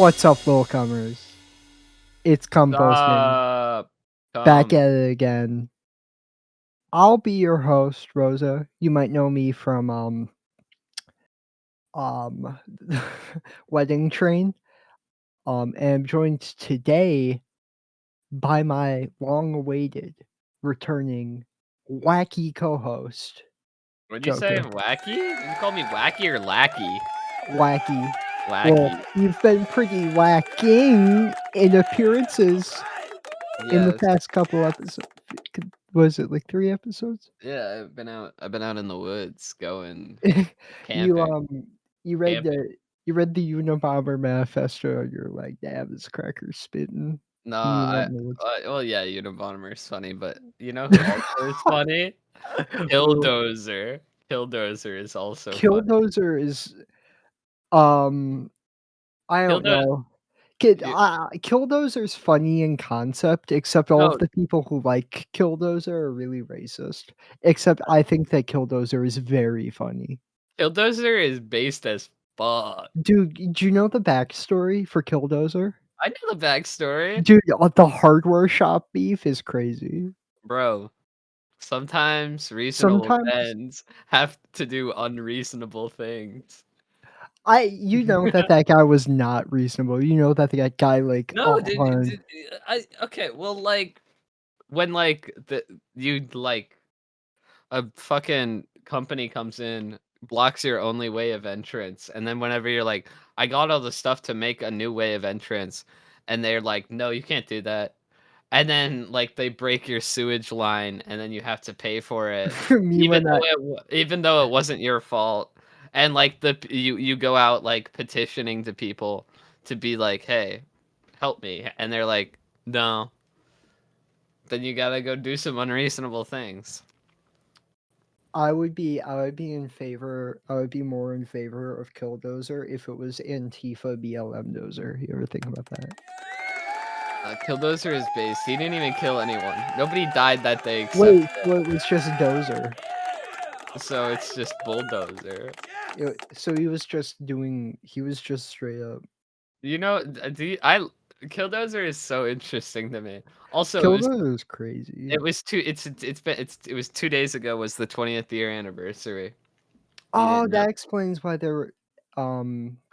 What's up, Comers? It's Composting, Stop. back Come. at it again. I'll be your host, Rosa. You might know me from um Wedding Train. And I'm joined today by my long-awaited, returning, wacky co-host, Would you say Joku. wacky? You call me wacky or lackey? Wacky. Well, Wacky. you've been pretty whacking in appearances in the Yes. past couple episodes. Was it like 3 episodes? Yeah, I've been out in the woods going You camping. you read Camping. the Unabomber manifesto and you're like, damn, this cracker's spitting. No, And you went in the woods. well, yeah, Unabomber is funny, but you know who also is funny? Who Killdozer. Killdozer is also funny. Killdozer is um I don't Killdozer. know. Killdozer's funny in concept, except all of No, the people who like Killdozer are really racist. Except I think that Killdozer is very funny. Killdozer is based as fuck. Dude, do you know the backstory for Killdozer? I know the backstory, Dude, the hardware shop beef is crazy. bro. Sometimes reasonable Sometimes ends have to do unreasonable things. you know that that guy was not reasonable. You know that that guy, like, No, okay, well, like, when, like, a fucking company comes in, blocks your only way of entrance, and then whenever you're like, "I got all the stuff to make a new way of entrance," and they're like, "No, you can't do that." And then, like, they break your sewage line, and then you have to pay for it, for me when I even though it wasn't your fault. And, like, you go out, like, petitioning to people to be like, "Hey, help me," and they're like, "No." Then you gotta go do some unreasonable things. I would be more in favor of Killdozer if it was Antifa BLM Dozer. You ever think about that? Killdozer is based. He didn't even kill anyone. Nobody died that day except Wait, so it was just Dozer. so it's just bulldozer. So he was just straight up. You know, I Killdozer is so interesting to me. Also, Killdozer is crazy. it was two. It's been it was 2 days ago was the 20th year anniversary. You Oh, didn't know that explains why that there were all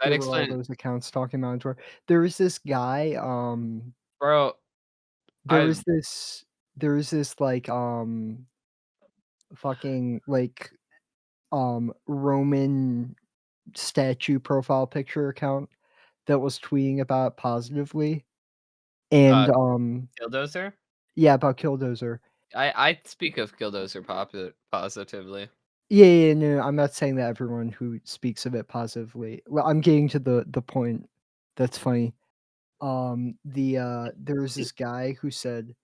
explain, those accounts talking about it. There was this guy, bro. there I was this there was this like fucking like Roman statue profile picture account that was tweeting about positively. uh And Killdozer. yeah, about Killdozer. I speak of Killdozer positively. Yeah, yeah, no, I'm not saying that everyone who speaks of it positively. Well, I'm getting to the point that's funny. There was this guy who said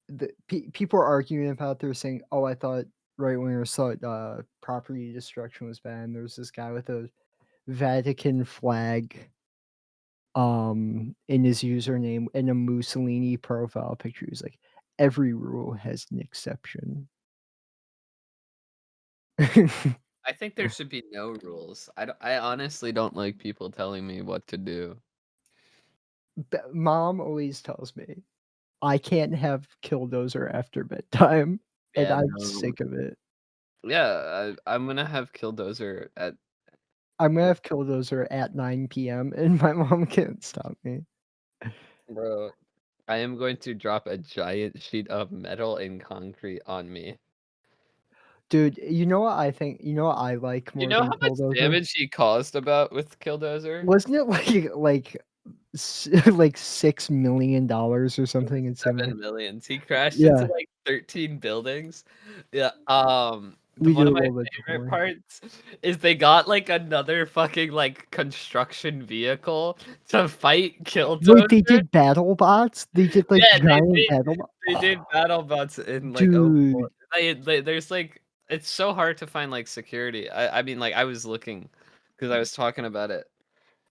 that people are arguing about. They're saying, "Oh, I thought right wingers thought property destruction was bad." And there was this guy with a Vatican flag in his username and a Mussolini profile picture. He's like, every rule has an exception. I think there should be no rules. I honestly don't like people telling me what to do. Mom always tells me I can't have Killdozer after bedtime, and Yeah, I'm no. sick of it. Yeah, I'm gonna have Killdozer at I'm gonna have Killdozer at 9 p.m. and my mom can't stop me. bro. I am going to drop a giant sheet of metal and concrete on me. Dude, you know what I think? You know what I like You more know than how much Killdozer? damage he caused about with Killdozer? Wasn't it like $6 million or It was something insane? 7 millions. He crashed into Yeah, like 13 buildings. Yeah. we One did a of my little bit favorite more. parts is they got like another fucking like construction vehicle to fight Wait, they Killdozer. did battle bots? They did like Yeah, giant battle bots? they did battle bots in like Dude. Overwatch. There's like it's so hard to find like security. I mean like I was looking because I was talking about it.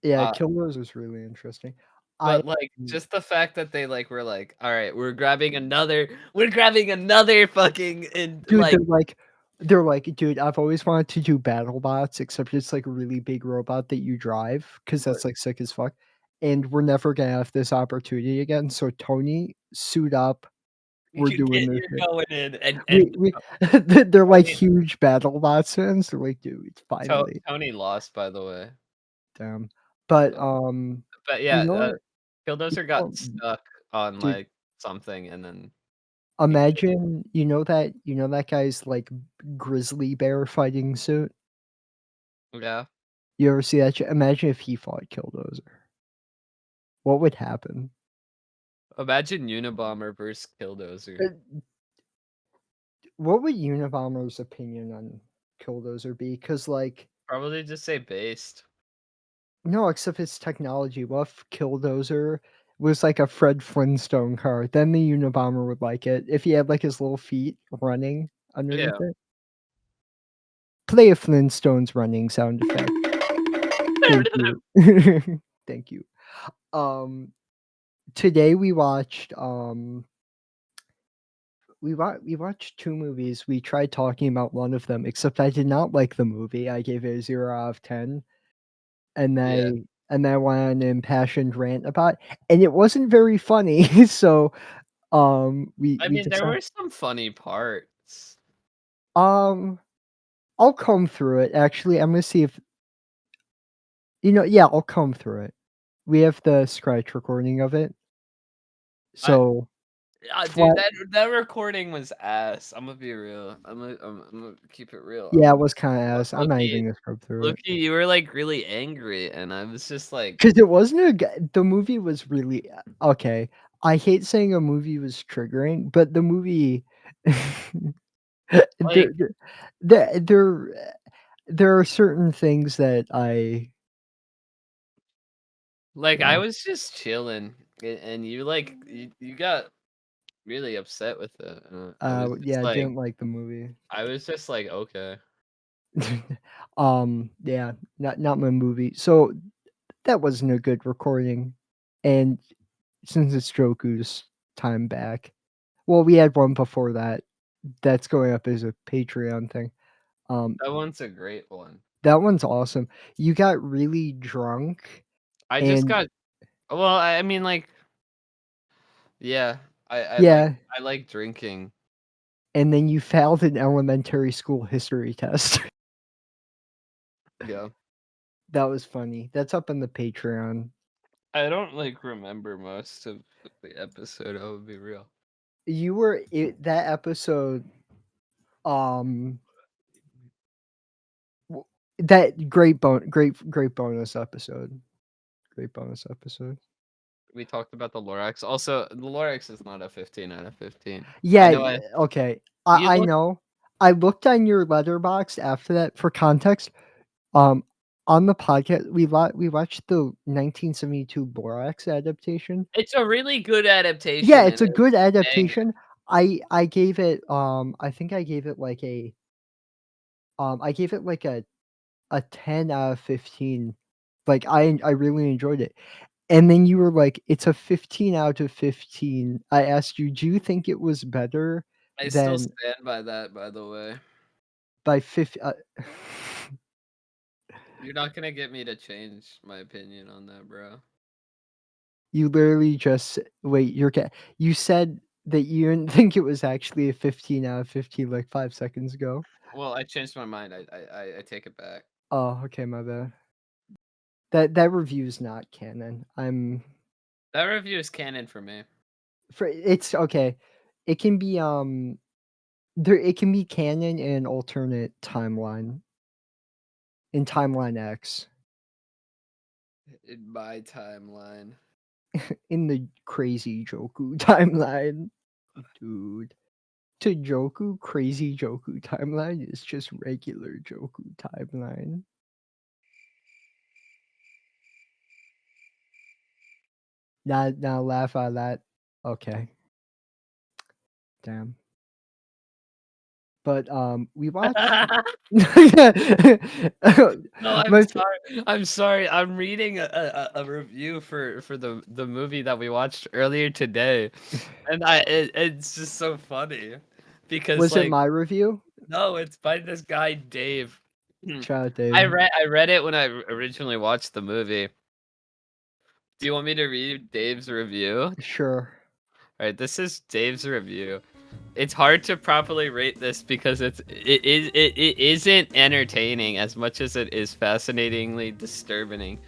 Yeah, Uh, Killers was really interesting. I but like just the fact that they like were like, all right, we're grabbing another fucking and dude, they're like like, They're like, "Dude, I've always wanted to do BattleBots, except it's like a really big robot that you drive, because But that's, like, sick as fuck, and we're never gonna have this opportunity again, so Tony, suit up, we're doing this you're shit." going in We they're like Tony huge BattleBots fans, they're like, "Dude, finally." Tony lost, by the way. Damn. But, Uh, but you yeah, know what? Killdozer Oh, got stuck on, dude, like, something, and then he couldn't. imagine you know that guy's, like, grizzly bear fighting suit? Yeah. You ever see that shit? Imagine if he fought Killdozer. What would happen? Imagine Unabomber versus Killdozer. What would Unabomber's opinion on Killdozer be? Because like, Probably just say based. no, except it's technology. What if Killdozer was like a Fred Flintstone car? Then the Unabomber would like it. If he had like his little feet running underneath Yeah. it. Play a Flintstones running sound effect. Thank you. Thank you. Um, today we watched 2 movies. We tried talking about one of them, except I did not like the movie. I gave it a 0 out of 10, and Yeah. I went on an impassioned rant about and it wasn't very funny. So, I we mean, there decided were some funny parts. um, I'll comb through it, actually. I'm gonna see if yeah, I'll comb through it. We have the scratch recording of it. I So, dude, flat that recording was ass. Imma be real. Imma keep it real. yeah, it was kinda ass. I'm not Low-key even gonna scrub through it. low-key, you were, like, really angry, and I was just like 'Cause it wasn't a g the movie was really okay, I hate saying a movie was triggering, but the movie like there there there there are certain things that I well, was just chilling, and you, like, you got really upset with it, I was yeah, just I like didn't like the movie. I was just like, "Okay." Yeah, not my movie. So, that wasn't a good recording, and since it's Joku's time back well, we had one before that, that's going up as a Patreon thing. Um, That one's a great one. that one's awesome. You got really drunk I just and got well, I mean, like yeah, yeah, I like drinking. and then you failed an elementary school history test. Yeah. That was funny. That's up in the Patreon. I don't, like, remember most of the episode, I would be real. You were that episode, um, w that great bonus episode. Great bonus episode. We talked about the Lorax. Also, the Lorax is not a 15 out of 15. I Yeah, know I okay. you I look know. I looked on your letterbox after that for context. Um, on the podcast, we watched the 1972 Borax adaptation. it's a really good Yeah, adaptation, it's and a it's good banger. adaptation. I gave it, I think I gave it like a 10 out of 15. Like, I really enjoyed it. And then you were like, "It's a 15 out of 15." I asked you, "Do you think it was better I still than stand by that, by the way. by 50?" You're not gonna get me to change my opinion on that, bro. You literally just wait, you said that you didn't think it was actually a 15 out of 15 like 5 seconds ago. Well, I changed my mind. I take it back. Oh, okay, my bad. That review's not canon. I'm That review is canon for me. for it's okay. It can be, it can be canon in an alternate timeline, in timeline X, In my timeline. in the crazy Joku timeline, dude. To Joku, crazy Joku timeline is just regular Joku timeline. Now laugh at that. Okay, damn. But, we watched No, I'm my f sorry. I'm sorry. I'm reading a review for the movie that we watched earlier today, and it's just so funny because was it like my review? No, it's by this guy Dave. Hmm. Shout out Dave. I read it when I originally watched the movie. Do you want me to read Dave's review? Sure. Alright, this is Dave's review. It's hard to properly rate this because it isn't entertaining as much as it is fascinatingly disturbing.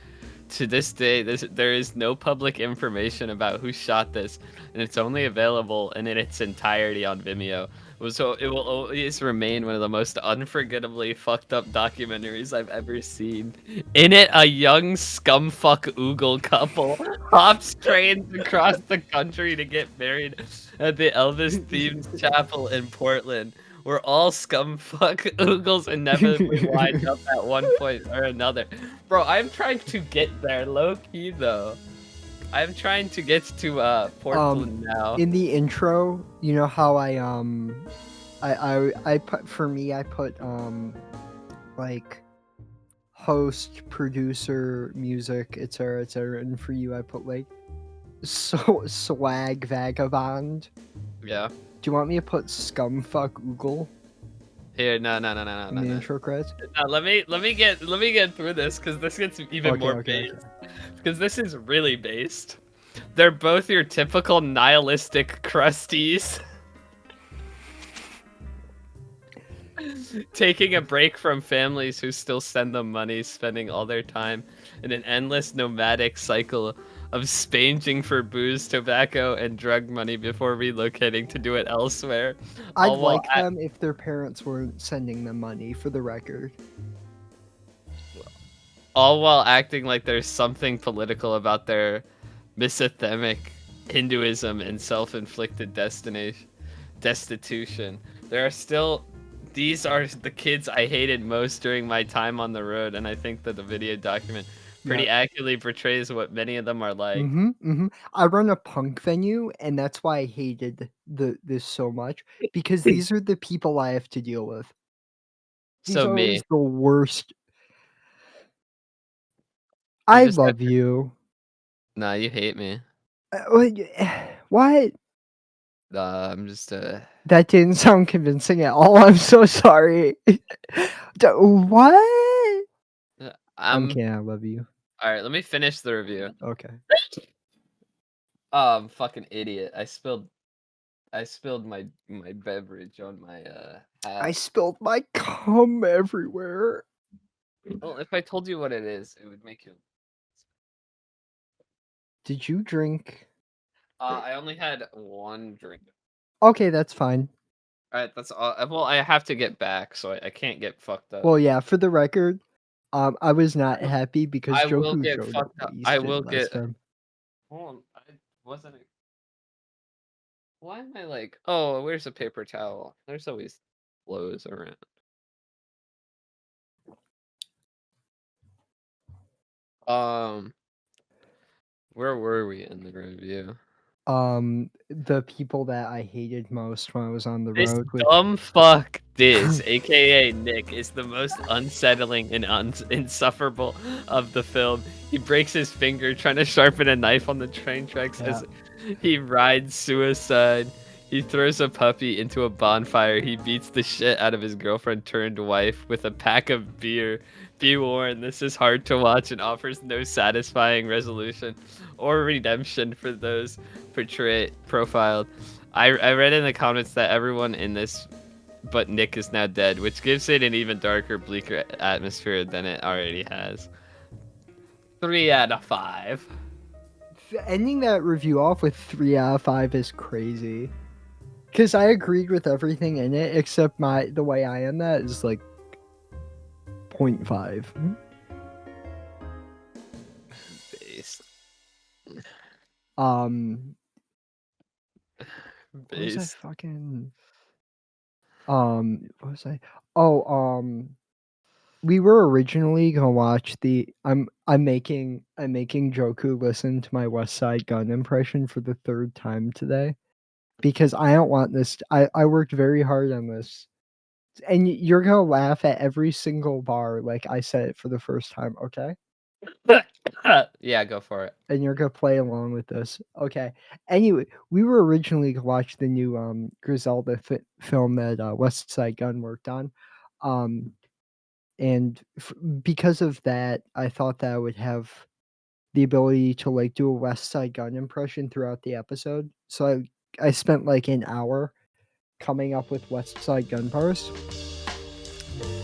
To this day, there is no public information about who shot this, and it's only available in its entirety on Vimeo. So it will always remain one of the most unforgettably fucked up documentaries I've ever seen. In it, a young scumfuck oogle couple hops trains across the country to get married at the Elvis-themed chapel in Portland, where all scumfuck oogles inevitably wind up at one point or another. Bro, I'm trying to get there, low key though. I'm trying to get to Portland now. In the intro, you know how I put, for me, I put like host, producer, music, etc., etc., and for you, I put like swag vagabond. Yeah. Do you want me to put scumfuck oogle Here, no, in the intro credits? No, let me get through this because this gets even more based. Because this is really based. They're both your typical nihilistic crusties. Taking a break from families who still send them money, spending all their time in an endless nomadic cycle of spanging for booze, tobacco, and drug money before relocating to do it elsewhere. I'd All while like them if their parents weren't sending them money, for the record. all while acting like there's something political about their misothemic Hinduism and self-inflicted destitution. There are still These are the kids I hated most during my time on the road, and I think that the video document pretty accurately portrays what many of them are like. I run a punk venue, and that's why I hated this so much, because these are the people I have to deal with. These So are always me, the worst. you I just have love to. you. Nah, you hate me. What? I'm just That didn't sound convincing at all. I'm so sorry. What? I'm I'm kidding. I love you. all right. Let me finish the review. Okay. Oh, I'm fucking idiot. I spilled my beverage on my I hat. spilled my cum everywhere. Well, if I told you what it is, it would make you. Did you drink? I only had one drink. Okay, that's fine. All right, that's all. Well, I have to get back, so I can't get fucked up. Well, yeah, for the record, I was not happy because I will Joku get showed up fucked up. I will wasted get. last time. Hold on, I wasn't. Why am I like? Oh, where's a paper towel? There's always clothes around. Um, where were we in the review? The people that I hated most when I was on the This road with. dumb fuck Diz, aka Nick, is the most unsettling and insufferable of the film. He breaks his finger trying to sharpen a knife on the train tracks as he rides suicide. He throws a puppy into a bonfire. He beats the shit out of his girlfriend turned wife with a pack of beer. Be warned, this is hard to watch and offers no satisfying resolution or redemption for those profiled. I read in the comments that everyone in this but Nick is now dead, which gives it an even darker, bleaker atmosphere than it already has. 3 out of 5. Ending that review off with 3 out of 5 is crazy. Because I agreed with everything in it, except the way I end that is like 0.5. Based. What was I Based. fucking? What was I? Oh, we were originally gonna watch the. I'm making Joku listen to my West Side Gun impression for the 3rd time today, because I don't want this. I worked very hard on this, and you're gonna laugh at every single bar like I said it for the first time. Okay. Yeah, go for it. and you're gonna play along with this. Okay. Anyway, we were originally gonna watch the new Griselda film that West Side Gun worked on, um, and because of that, I thought that I would have the ability to like do a West Side Gun impression throughout the episode. So I spent like an hour coming up with West Side Gun bars.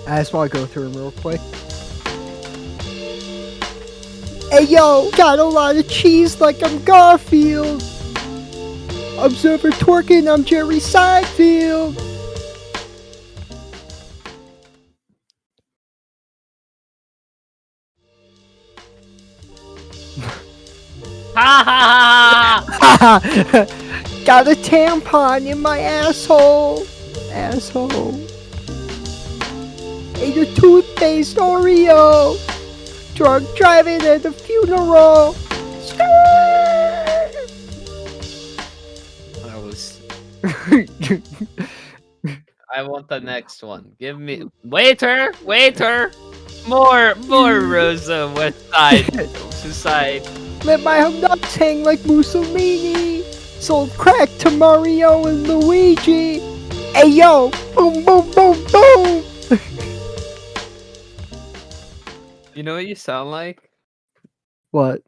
I just want to go through them real quick. Hey yo, got a lot of cheese like I'm Garfield. Observer twerking, I'm Jerry Seinfeld. Ha ha ha ha! Got a tampon in my asshole. Asshole. Ate a toothpaste Oreo. Drunk driving at the funeral. That was. I want the next one. Give me waiter, waiter, more Rosa West Side. Let my nuts hang like Mussolini. Sold crack to Mario and Luigi. Hey yo, boom boom boom boom. You know what you sound like? What?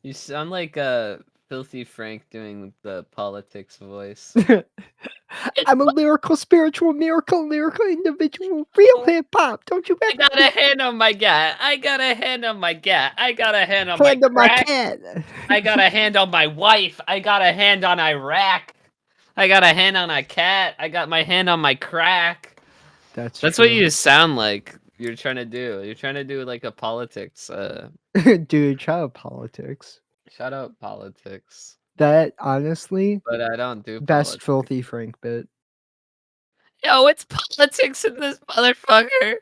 You sound like Filthy Frank doing the politics voice. I'm a lyrical, spiritual, lyrical individual, real hip hop. Don't you I ever got a hand on my gat. I got a hand on my gat. I got a hand on my hand on my crack. cat. I got a hand on my wife. I got a hand on Iraq. I got a hand on a cat. I got my hand on my crack. That's That's true. what you sound like. You're trying to do. You're trying to do like a politics. Dude, child politics. Shout out politics. That honestly, But I don't do best politics. filthy Frank bit. Yo, it's politics in this motherfucker.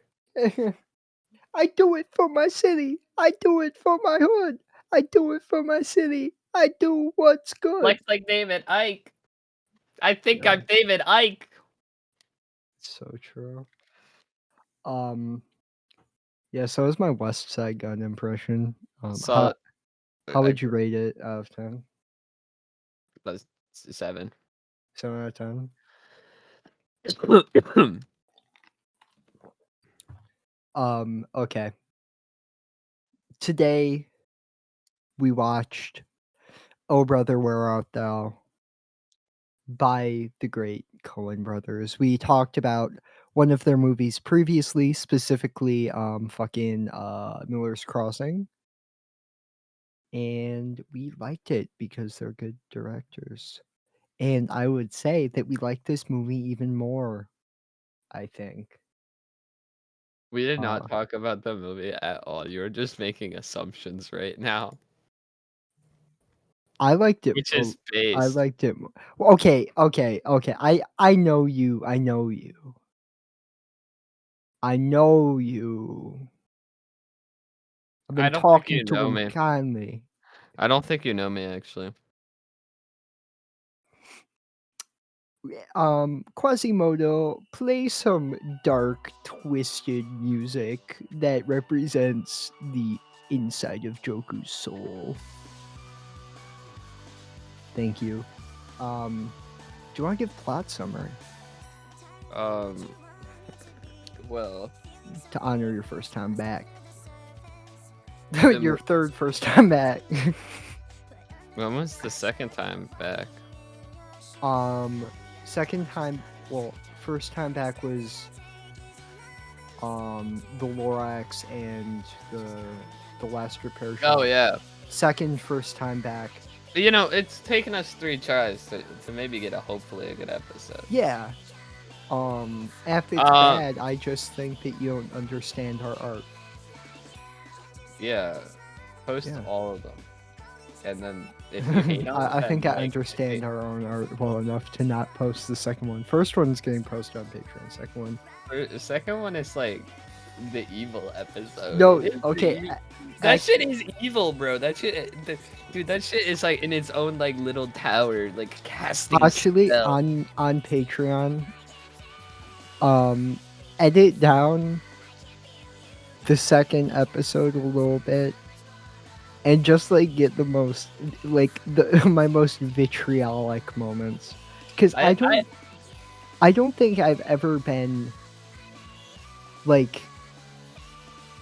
I do it for my city. I do it for my hood. I do it for my city. I do what's good. Like David Ike. I think Yeah. I'm David Ike. So true. Yeah, so is my West Side Gun impression. So How would you rate it out of 10? that's 7. 7 out of 10? Okay. Today we watched Oh Brother Where Art Thou by the great Coen brothers. We talked about one of their movies previously, specifically Miller's Crossing. And we liked it because they're good directors. And I would say that we like this movie even more, I think. We did Uh, not talk about the movie at all. You're just making assumptions right now. I liked it. Which is I based. liked it. Well, okay. I know you. I know you. I know you. I've I been don't think talking you to know him me. kindly. I don't think you know me actually. Quasimodo, play some dark, twisted music that represents the inside of Joku's soul. Thank you. Do you want to give plot summary Well, to honor your first time back? The Your mo- third first time back. when was the second time back? Second time, well, first time back was the Lorax and the last repair shop. Oh yeah. First time back. You know, it's taken us 3 tries to maybe get hopefully a good episode. Yeah. If it's bad, I just think that you don't understand our art. Yeah. Post Yeah. all of them. And then if you hate on I think I like, understand our own art well enough to not post the second one. First one's getting posted on Patreon. Second one. The second one is like the evil episode. No, It's okay. that shit is evil, bro. That shit, dude. That shit is like in its own like little tower, like casting. Actually, spell. on Patreon, edit down the second episode a little bit and just like get the most like the my most vitriolic moments. Cuz I I don't think I've ever been like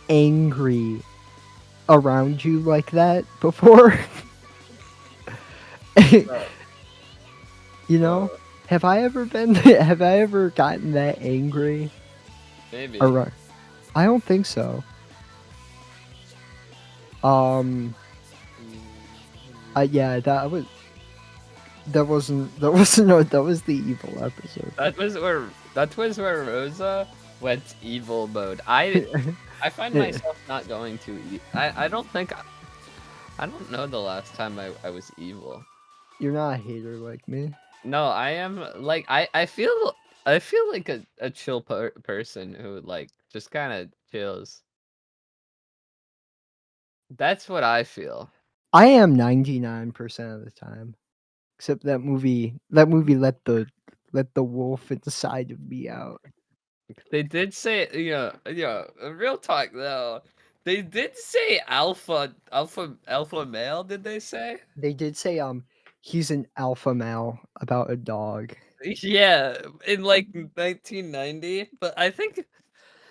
angry around you like that before. uh, You know? uh, Have I ever been have I ever gotten that angry maybe. around? I don't think so. Um yeah, that wasn't no, that was the evil episode. That was where Rosa went evil mode. I find myself not going to. I don't think I don't know the last time I was evil. You're not a hater like me. No, I am like I feel like a chill person who like just kind of chills. That's what I feel. I am 99% of the time. Except that movie let the wolf inside of me out. They did say, real talk though. They did say alpha male, did they say? They did say he's an alpha male about a dog. Yeah, in like 1990, but I think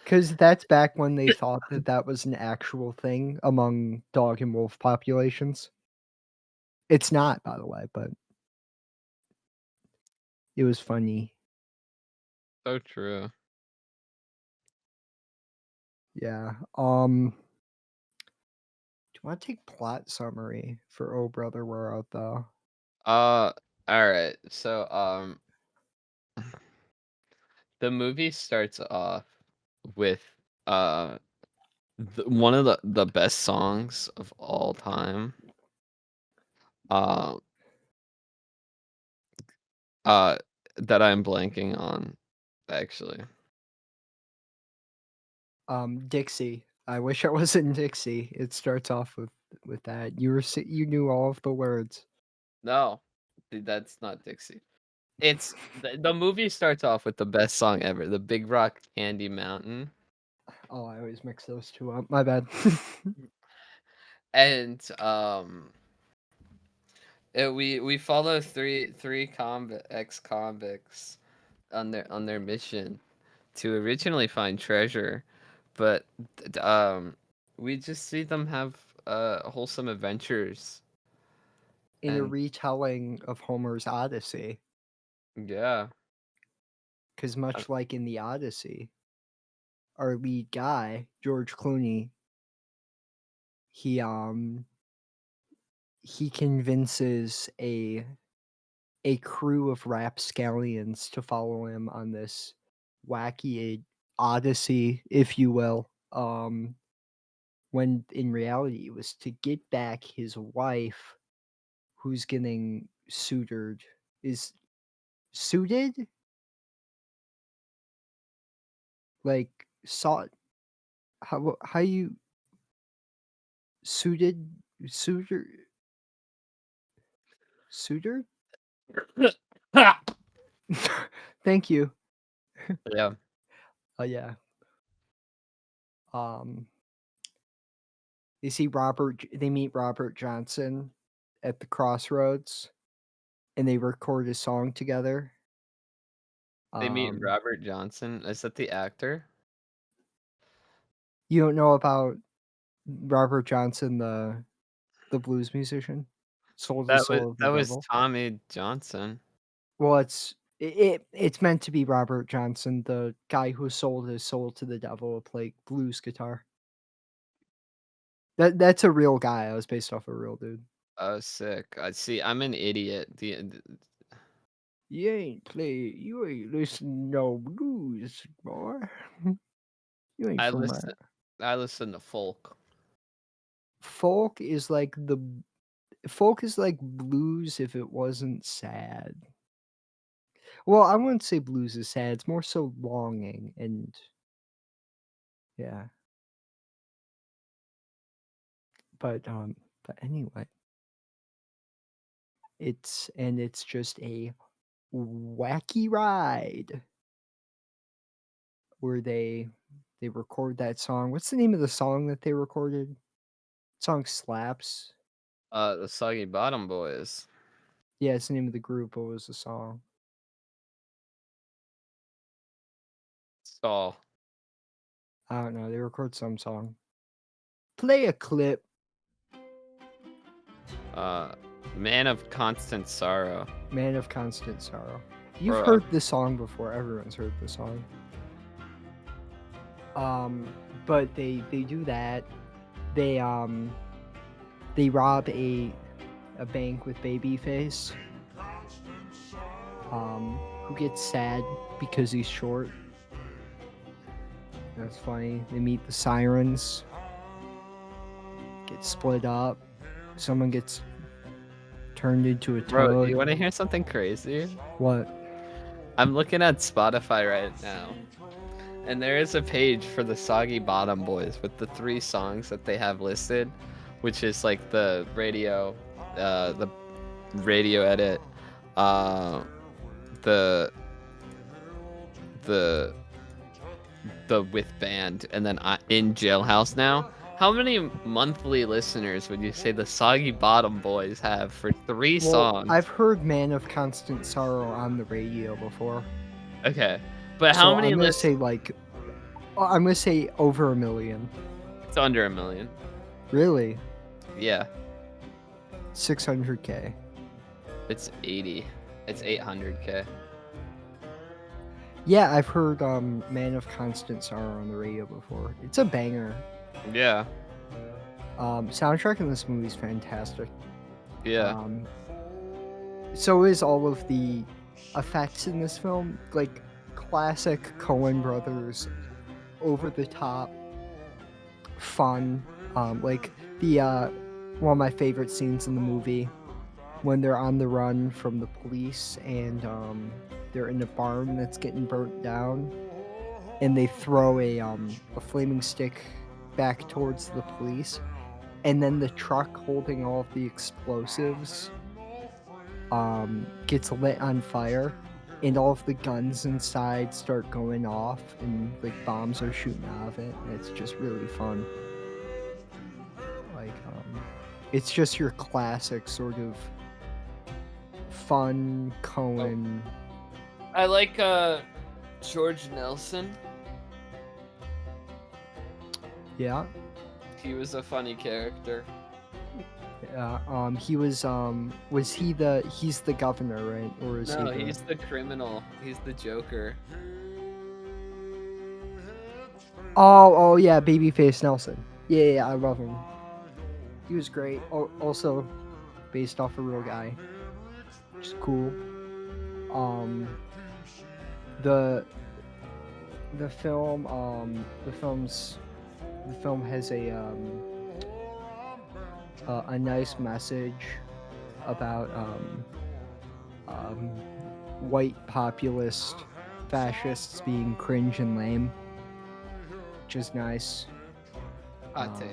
Cuz that's back when they thought that that was an actual thing among dog and wolf populations. It's not, by the way, but it was funny. so true. Yeah. Do you want to take plot summary for Oh Brother Where Art Thou? Uh all right. So the movie starts off with uh one of the best songs of all time. Uh uh that I'm blanking on actually. Dixie. I wish I was in Dixie. It starts off with that. You knew all of the words. No. That's not Dixie. The movie starts off with the best song ever, the Big Rock Candy Mountain. Oh, I always mix those two up. My bad. And we follow three ex-convicts on their mission to originally find treasure, but we just see them have wholesome adventures. In a And retelling of Homer's Odyssey, yeah, because uh, much like in the Odyssey, our lead guy George Clooney, he um he convinces a crew of rapscallions to follow him on this wacky odyssey, if you will. When in reality it was to get back his wife, who's getting suitored. Is suited like sought? How you suited suitor suitor? Thank you. yeah, Oh yeah. Um, you see they meet Robert Johnson at the crossroads and they record a song together. they meet Um, Robert Johnson. Is that the actor? you don't know about Robert Johnson, the blues musician? Sold his soul to That the was devil. Tommy Johnson. Well, it's meant to be Robert Johnson, the guy who sold his soul to the devil to play blues guitar. That's a real guy. I was based off a real dude. Oh, sick. I see. I'm an idiot. You ain't listen no blues, boy. You ain't I from listen. that. I listen to folk. Folk is like the folk is like blues if it wasn't sad. Well, I wouldn't say blues is sad. It's more so longing and yeah. But anyway, it's just a wacky ride where they record that song. What's the name of the song that they recorded? Song slaps. The Soggy Bottom Boys. Yeah, it's the name of the group. What was the song? Stall. I don't know. They record some song. Play a clip. Uh, Man of Constant Sorrow. Man of Constant Sorrow. You've Bro, heard this song before. Everyone's heard this song. But they do that. They they rob a bank with Babyface. Who gets sad because he's short. That's funny. They meet the sirens. Get split up. Someone gets turned into a bro, toad. you want to hear something crazy? What? I'm looking at Spotify right now, and there is a page for the Soggy Bottom Boys with the 3 songs that they have listed, which is like the radio edit, the the the with band, and then in Jailhouse Now. How many monthly listeners would you say the Soggy Bottom Boys have for 3 Well, songs? I've heard Man of Constant Sorrow on the radio before. Okay, but how So many I'm gonna listeners? say like, I'm gonna say over 1 million. It's under 1 million. Really? Yeah, 600K. it's 80. It's 800K. Yeah, I've heard Man of Constant Sorrow on the radio before. It's a banger. Yeah, Soundtrack in this movie is fantastic. yeah. So is all of the effects in this film, like classic Coen brothers, over the top, fun. Like the one of my favorite scenes in the movie when they're on the run from the police and they're in a barn that's getting burnt down, and they throw a flaming stick back towards the police, and then the truck holding all of the explosives gets lit on fire, and all of the guns inside start going off, and like bombs are shooting out of it, and it's just really fun. Like it's just your classic sort of fun Cohen. I like George Nelson. Yeah. He was a funny character. Yeah. He's the governor, right? Or is No, he he's the criminal. He's the Joker. Oh yeah, Babyface Nelson. Yeah, I love him. He was great. Also based off a real guy. Which is cool. The film has a nice message about white populist fascists being cringe and lame, which is nice. Hot take.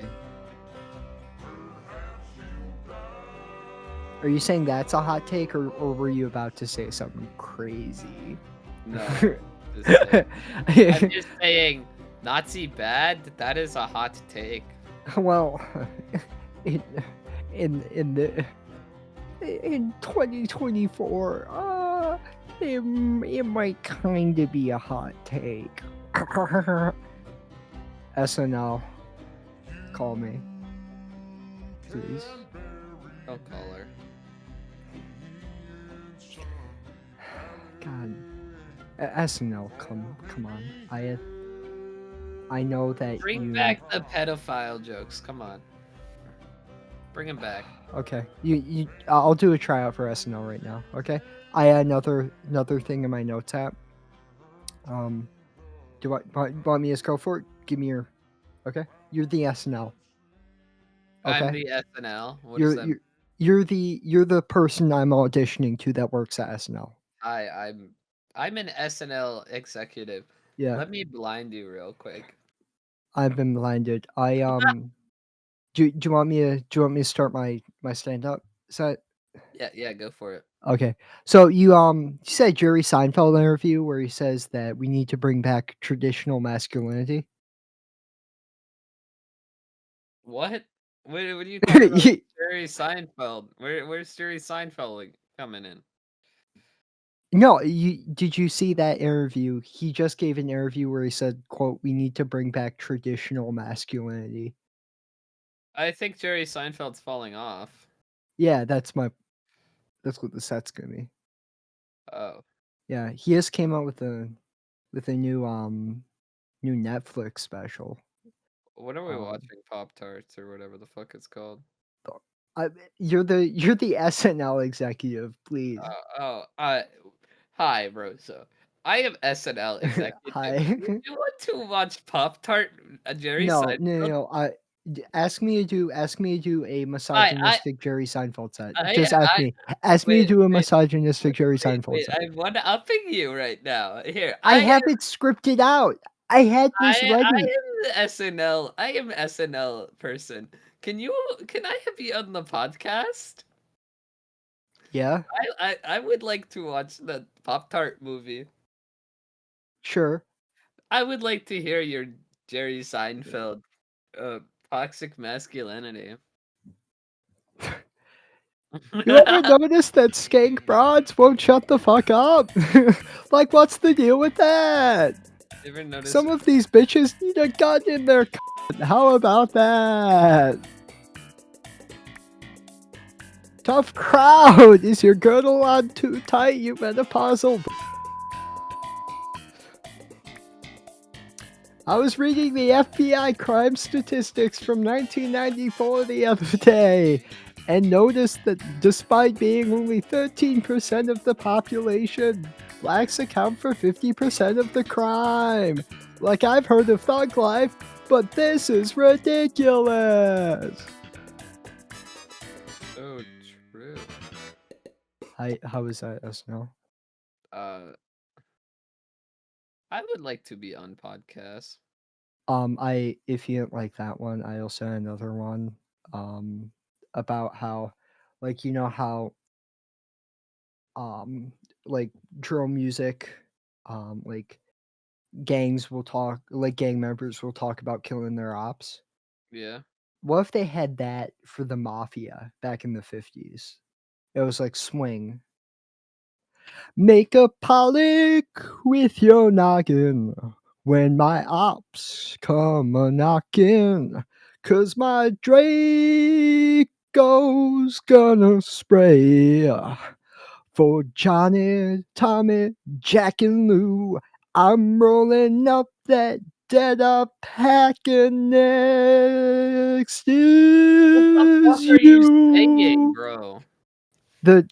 Are you saying that's a hot take, or were you about to say something crazy? No. I'm just saying, Nazi bad. That is a hot take. Well, in 2024, it might kind of be a hot take. SNL, call me, please. Don't call her. God, SNL, come on. I know that Bring back the pedophile jokes. Come on. Bring him back. Okay, I'll do a tryout for SNL right now. Okay, I had another thing in my notes app. Do you want me to just go for it? Give me your. Okay, you're the SNL. Okay, I'm the SNL. What does that mean? you're the person I'm auditioning to that works at SNL. I'm an SNL executive. Yeah, Let me blind you real quick. I've been blinded. Do you want me to start my stand up set? Yeah, go for it. Okay. So you said Jerry Seinfeld interview where he says that we need to bring back traditional masculinity. What? What are you talking about? You- Jerry Seinfeld. Where's Jerry Seinfeld like, coming in? no, did you see that interview? He just gave an interview where he said, "quote We need to bring back traditional masculinity." I think Jerry Seinfeld's falling off. Yeah, that's what the set's gonna be. Oh, Yeah, he just came out with a new Netflix special. what are we Um, watching? Pop Tarts or whatever the fuck it's called. the- you're the SNL executive, please. Oh, hi, Rosa. I am SNL executive. Hi. Would you want to watch Pop Tart? Jerry No, no, no, Seinfeld. no. Ask me to do a I, misogynistic Jerry Seinfeld set. Just I, ask I. me. Ask me to Wait, do a wait, misogynistic wait, Jerry wait, Seinfeld wait. set. I'm one upping you right now. Here, I have it scripted out. I had this I ready. am the SNL. I am SNL person. Can you? Can I have you on the podcast? Yeah, I would like to watch the Pop Tart movie. sure. I would like to hear your Jerry Seinfeld, uh, toxic masculinity. You ever notice that skank broads won't shut the fuck up? Like, what's the deal with that? You ever notice? Some of these bitches need a gun in their How about that? Tough crowd. Is your girdle on too tight, you menopausal? I was reading the FBI crime statistics from 1994 the other day and noticed that despite being only 13% of the population, blacks account for 50% of the crime. Like, I've heard of thug life, but this is ridiculous. So true. How is that, SNL? Uh, I would like to be on podcasts. If you didn't like that one, I also had another one, um, about how, like, how um like drill music, like gang members will talk about killing their ops. Yeah. What if they had that for the mafia back in the 50s? It was like swing. Make a pollock with your noggin when my ops come a knocking, 'cause my Draco's gonna spray. For Johnny, Tommy, Jack, and Lou, I'm rolling up that dead up packing next What the fuck is are you singing, you. bro? The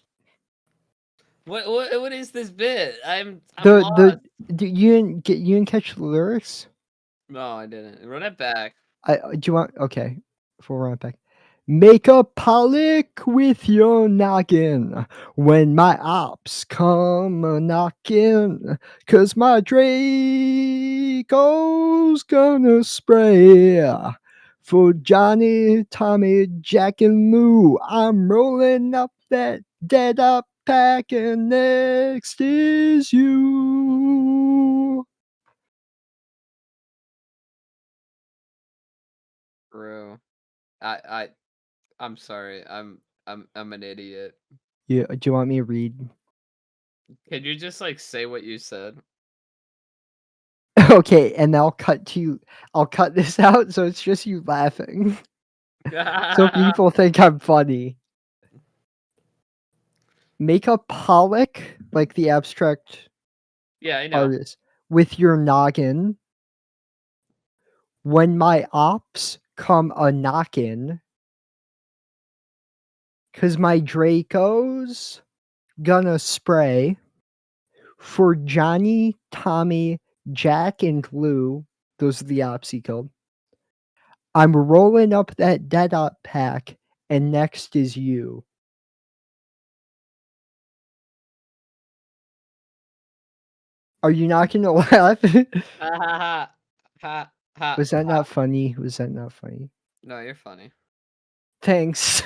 What is this bit? I'm the lost. you didn't catch the lyrics? No, I didn't. Run it back. Do you want okay? Before we run it back. Make a pollock with your noggin when my ops come a knocking, 'cause my Draco's gonna spray. For Johnny, Tommy, Jack, and Lou, I'm rolling up that dead up pack, and next is you. Bro. I I I'm sorry. I'm an idiot. Yeah, do you want me to read? Can you just like say what you said? Okay, and I'll cut this out so it's just you laughing. So Yeah, people think I'm funny. Make a Pollock, like the abstract I know. artist, with your noggin when my ops come a knockin', 'cause my Draco's gonna spray for Johnny, Tommy, Jack, and Lou. Those are the ops he killed. I'm rolling up that dead up pack, and next is you. Are you not gonna laugh? Ha ha ha. Ha ha Was that ha. not funny? Was that not funny? No, you're funny. Thanks.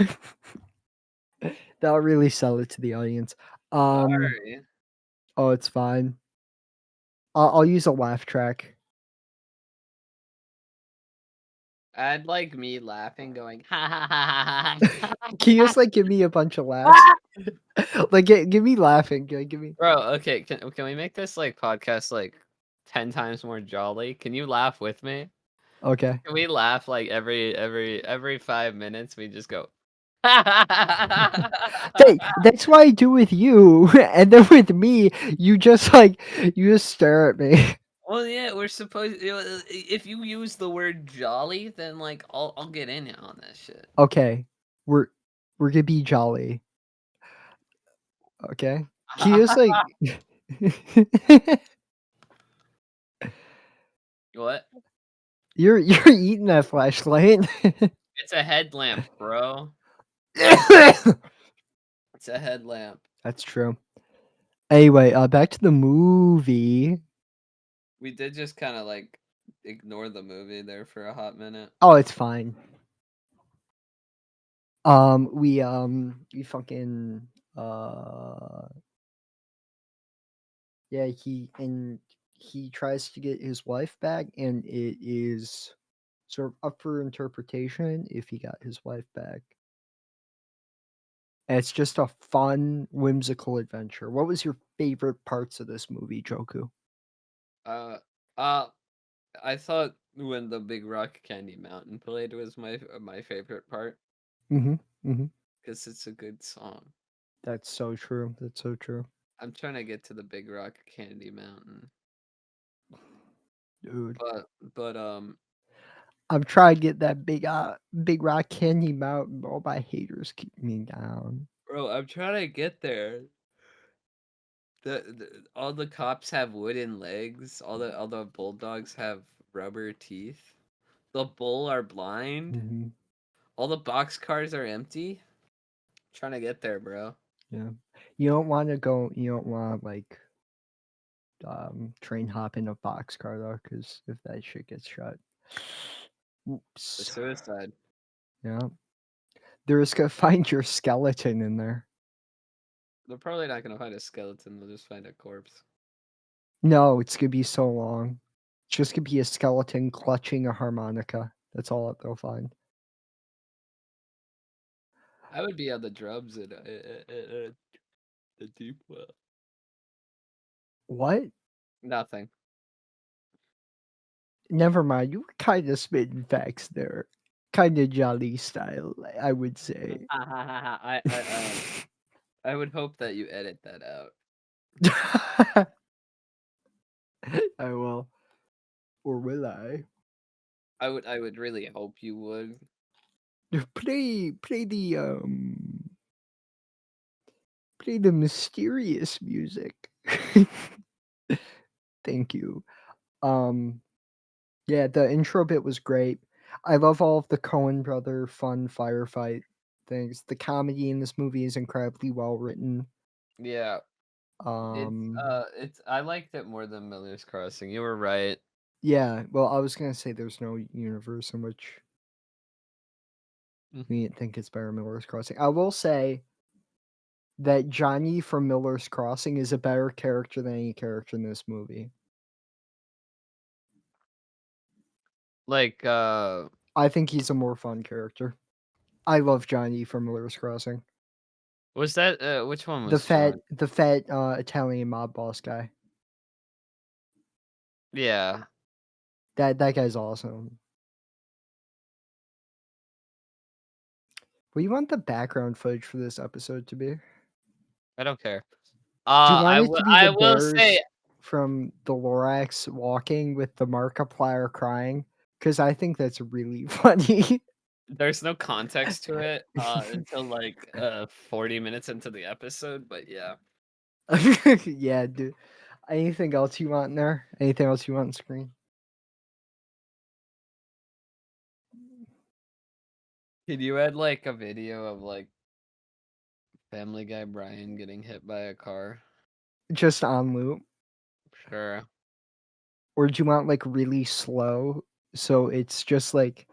That'll really sell it to the audience. Um, Sorry. oh, it's fine. I'll use a laugh track. I'd like me laughing, going ha ha ha ha ha Can you ha. just like give me a bunch of laughs? Like give me laughing. Give me. Bro, okay, can we make this like podcast like 10 times more jolly? Can you laugh with me? Okay. Can we laugh like every 5 minutes? We just go. That's what I do with you, and then with me, you just stare at me. Well, yeah, we're supposed. If you use the word jolly, then like I'll get in on that shit. Okay, we're we're gonna be jolly. Okay, can you just like What? you're eating that flashlight. It's a headlamp, bro. It's a headlamp. That's true. Anyway, back to the movie. We did just kind of like ignore the movie there for a hot minute. Oh, it's fine. We fucking uh yeah, he tries to get his wife back, and it is sort of up for interpretation if he got his wife back. And it's just a fun, whimsical adventure. What was your favorite parts of this movie, Joku? Uh, uh, I thought when the Big Rock Candy Mountain played was my favorite part Mm-hmm. Mm-hmm. because it's a good song. That's so true. That's so true. I'm trying to get to the Big Rock Candy Mountain, Dude. but I'm trying to get that big rock candy mountain. All my haters keep me down. bro, I'm trying to get there. The all the cops have wooden legs. All the bulldogs have rubber teeth. The bull are blind. Mm-hmm. All the box cars are empty. Trying to get there, bro. Yeah. You don't want to go. You don't want to like train hop in a boxcar though, because if that shit gets shut, The oops. suicide. Yeah, they're just gonna find your skeleton in there. They're probably not gonna find a skeleton. They'll just find a corpse. No, it's gonna be so long. It's just gonna be a skeleton clutching a harmonica. That's all that they'll find. I would be on the drums in the deep well. What? Nothing. Never mind. You were kind of spitting facts there. Kind of jolly style, I would say. I would hope that you edit that out. I will. Or will I? I would really hope you would. Play the mysterious music. Thank you. Um yeah, the intro bit was great. I love all of the Coen brother fun firefight things. The comedy in this movie is incredibly well written. Yeah. It's Um it's I liked it more than Miller's Crossing. You were right. yeah, well I was gonna say there's no universe in which Mm. we didn't think it's better than Miller's Crossing. I will say that Johnny from Miller's Crossing is a better character than any character in this movie. Like I think he's a more fun character. I love Johnny from Miller's Crossing. was that which one The was John? fat Italian mob boss guy. Yeah. That guy's awesome. What do you want the background footage for this episode to be? I don't care. Do you want I it will to be the I will say bears from the Lorax walking with the Markiplier crying? Because I think that's really funny. there's no context to it until like 40 minutes into the episode, but yeah. Yeah, dude. Anything else you want in there? Anything else you want on screen? Can you add like a video of like Family Guy Brian getting hit by a car? Just on loop? Sure. Or do you want like really slow? So it's just like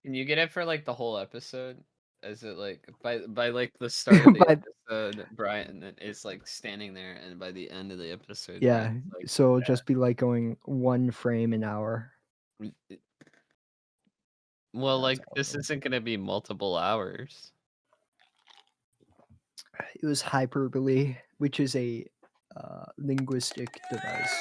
Can you get it for like the whole episode? Is it like by like the start of the but episode, Brian is like standing there, and by the end of the episode, yeah, Brian's like so it'll just be like going 1 frame an hour. dead. Well, That's like, this awful. isn't gonna be multiple hours. It was hyperbole, which is a linguistic device.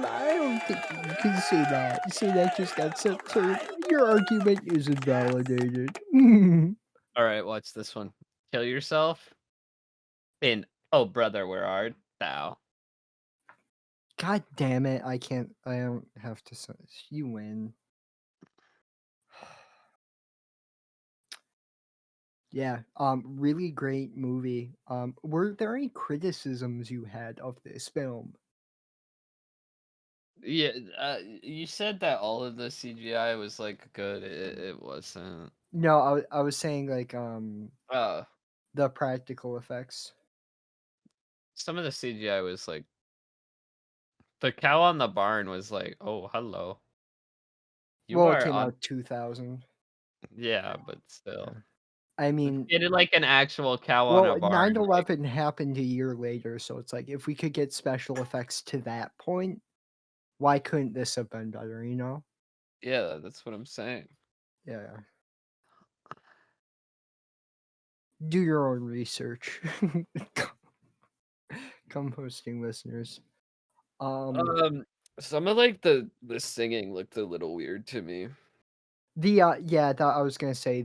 I don't think you can say that. Say that just got censored. Your argument is invalidated. Alright, watch this one. Kill yourself in "Oh, brother, where art thou?" God damn it! I can't. I don't have to. You win. Yeah. Really great movie. Were there any criticisms you had of this film? Yeah, you said that all of the CGI was, like, good. It wasn't. No, I was saying like Uh, the practical effects. some of the CGI was, like the cow on the barn was like, "Oh, hello. You Well, it are came on." out 2000. Yeah, but Yeah. still. I If mean, you did, like, an actual cow on a well, barn, like 9/11 happened a year later, so it's like if we could get special effects to that point, why couldn't this have been better, you know? yeah, that's what I'm saying. Yeah. Do your own research. Composting listeners. Um Some of, like, the singing looked a little weird to me. yeah, that I was gonna say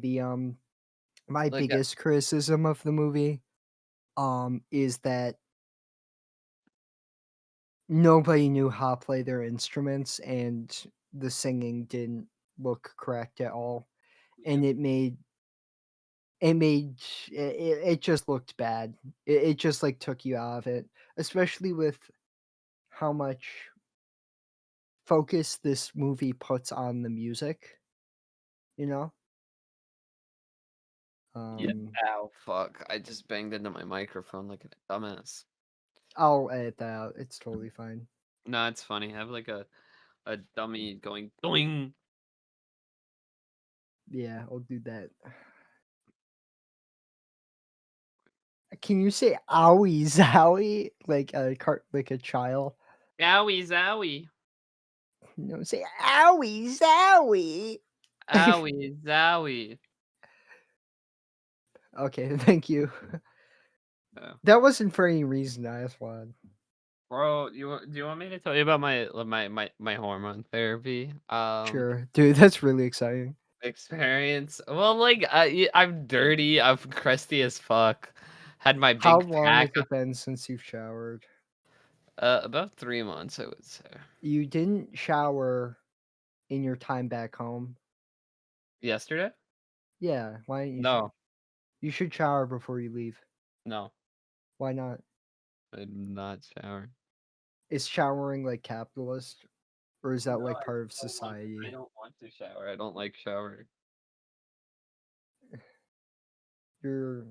my Like, biggest criticism of the movie is that nobody knew how to play their instruments and the singing didn't look correct at all. yeah, And it just looked bad. It just like took you out of it, especially with how much focus this movie puts on the music, you know? yeah. Um, Ow, fuck. I just banged into my microphone like a dumbass. I'll edit that out. It's totally fine. No, it's funny. I have, like, a dummy going doing. Yeah, I'll do that. Can you say "owie zowie" like a child? Owie zowie. No, say "owie zowie." Owie zowie. Okay, thank you. Oh. That wasn't for any reason. I just wanted. Bro, do you want me to tell you about my hormone therapy Sure, dude, that's really exciting. experience? Well, like, I'm dirty, I'm crusty as fuck. Had my How big long pack. has it been since you've showered? About 3 months, I would say. You didn't shower in your time back home? Yesterday? Yeah, why didn't you No, you should shower before you leave. no, Why not? I'm not showering. Is showering, like, capitalist, or is that, No, like, I part of don't want. I society? don't want to shower. I don't like showering. You're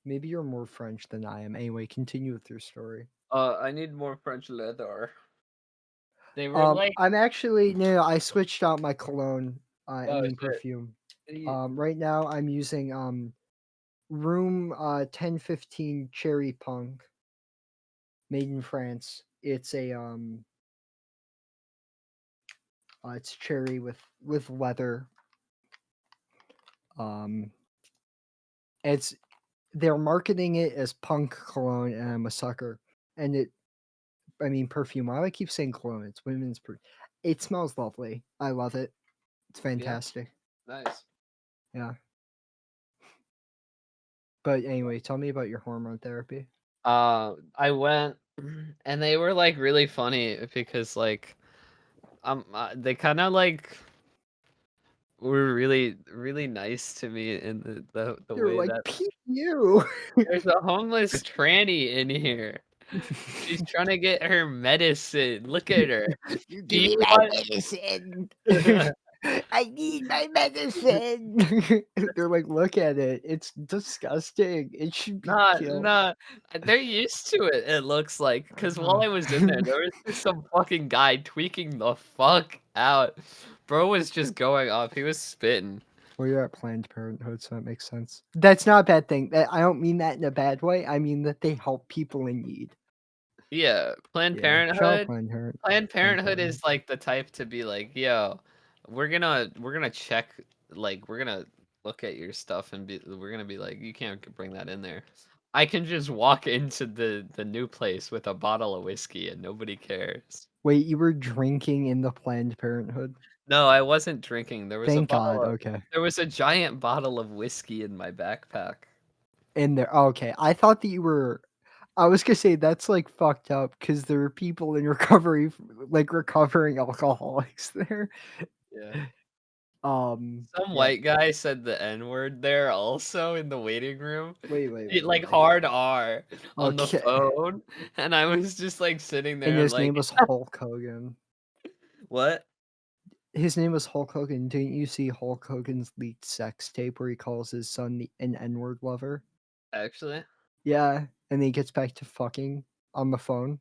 maybe you're more French than I am. Anyway, continue with your story. I need more French leather. They were like, I'm actually no, I switched out my cologne, I oh mean shit. perfume. Y- Right now I'm using, Room, 1015 Cherry Punk, made in France. It's cherry with leather. Um, it's they're marketing it as punk cologne, and I'm a sucker. And I mean perfume. Why do I keep saying cologne? It's women's It smells lovely. I love it. It's Yeah, fantastic. nice. Yeah. But anyway, tell me about your hormone therapy. I went, and they were like really funny because like they kind of like were really nice to me in the You're way like that you. there's a homeless tranny in here. She's trying to get her medicine. Look at her. You Do give you me my want? medicine. I need my medicine. They're like, look at it. It's disgusting. It should be Not, killed. not. They're used to it. It looks like because while I was in there, there was just some fucking guy tweaking the fuck out. Bro was just going off. He was spitting. Well, you're at Planned Parenthood, so that makes sense. That's not a bad thing. I don't mean that in a bad way. I mean that they help people in need. Yeah, Planned Yeah, shout out Parenthood Planned Planned Parenthood Parenthood. is, like, the type to be like, "Yo, we're gonna check, like, we're gonna look at your stuff and we're gonna be like, you can't bring that in there." I can just walk into the new place with a bottle of whiskey and nobody cares. Wait, you were drinking in the Planned Parenthood? No, I wasn't drinking, Thank God, okay. there was a giant bottle of whiskey in my backpack. In there, oh, okay, I thought that you were I was gonna say that's, like, fucked up because there are people in recovery f like, recovering alcoholics there. Yeah. Some Yeah. white guy said the N word there also in the waiting room. Like, Wait. hard R on the Okay. phone, and I was just, like, sitting And there and his like, name was Hulk Hogan. "What?" His name was Hulk Hogan. Didn't you see Hulk Hogan's leaked sex tape where he calls his son an N-word lover? Actually? Yeah, and then he gets back to fucking on the phone.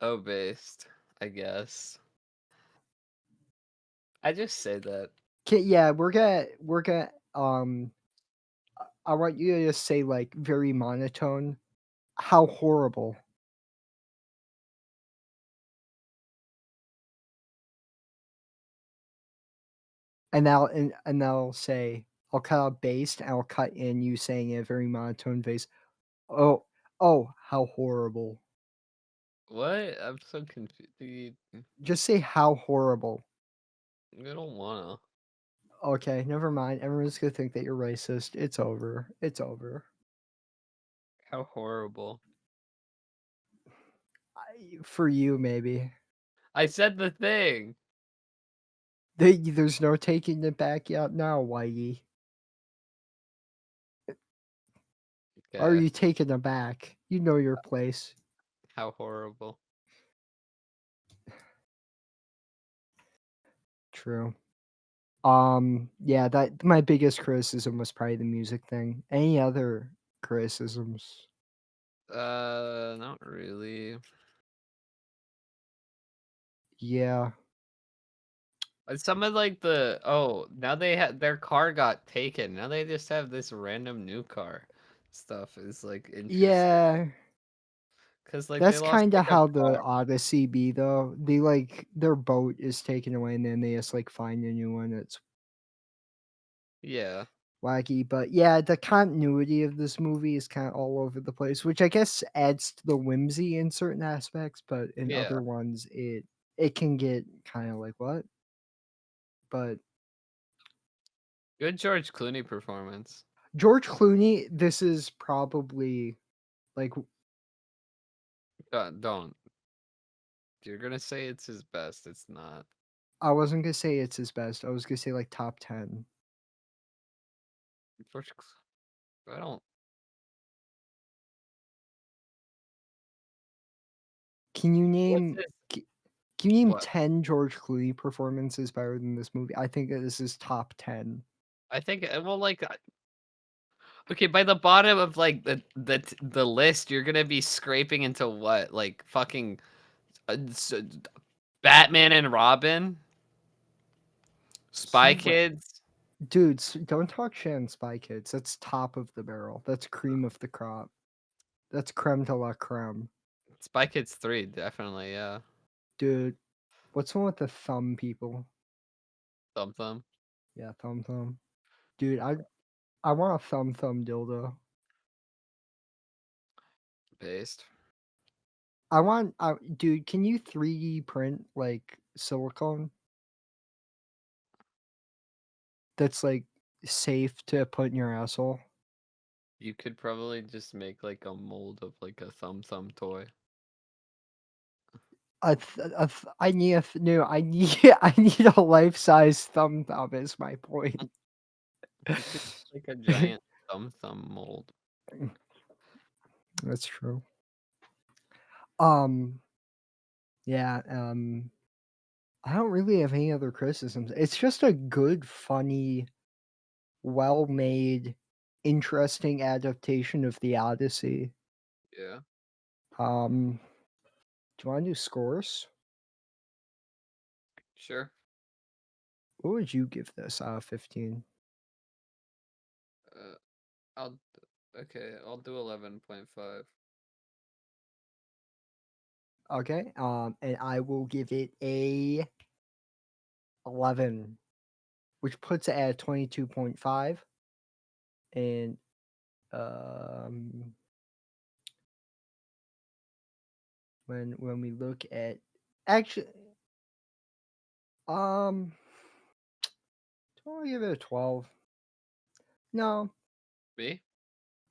Oh, based, I guess. I just say that. 'Kay, yeah, we're gonna, I want you to just say, like, very monotone, "How horrible." And I'll say I'll cut out based, and I'll cut in you saying in a very monotone voice, "Oh, oh, how horrible." What? I'm so confused. Just say, "How horrible." I don't wanna. Okay, never mind. Everyone's gonna think that you're racist. It's over. It's over. How horrible. For you, maybe. I said the thing! There's no taking it back out now, Whitey. Are Okay. you taking it back? You know your place. How horrible. True. Yeah, that my biggest criticism was probably the music thing. Any other criticisms? Not really. Yeah. Some of, like, now they had their car got taken, now they just have this random new car stuff is, like, interesting. Yeah. 'Cause, like, they That's lost, kinda like, a how the car. Odyssey be though. They like their boat is taken away and then they just like find a new one. It's Yeah, wacky, but yeah, the continuity of this movie is kinda all over the place, which I guess adds to the whimsy in certain aspects, but in yeah. other ones, it can get kinda like, "What?" But Good George Clooney performance. George Clooney, this is probably like Don't. You're gonna say it's his best, it's not. I wasn't gonna say it's his best, I was gonna say, like, top 10. George I don't Can you what's name his c can you name what? 10 George Clooney performances better than this movie? I think that this is top 10. I think, well, like, okay, by the bottom of, like, the list, you're gonna be scraping into what? Like, fucking, Batman and Robin? Spy He went Kids? Dudes, don't talk shit on Spy Kids, that's top of the barrel, that's cream of the crop. That's creme de la creme. Spy Kids 3, definitely, yeah. Dude, what's the one with the thumb people? Thumb Thumb, Yeah, thumb thumb. Dude, I want a thumb thumb dildo. based. Dude, can you 3D print, like, silicone that's, like, safe to put in your asshole? You could probably just make, like, a mold of, like, a Thumb Thumb toy. I need a th no, I need I need a life-size thumb thumb is my point. You could make a giant Thumb Thumb mold. That's true. Um, yeah, I don't really have any other criticisms. It's just a good, funny, well-made, interesting adaptation of The Odyssey. Yeah, Um, do you wanna do scores? sure. What would you give this out of 15? Uh, I'll okay, I'll do 11.5. Okay. And I will give it a 11, which puts it at 22.5. And um, when we look at actually, um, I'll give it a 12. No, Me?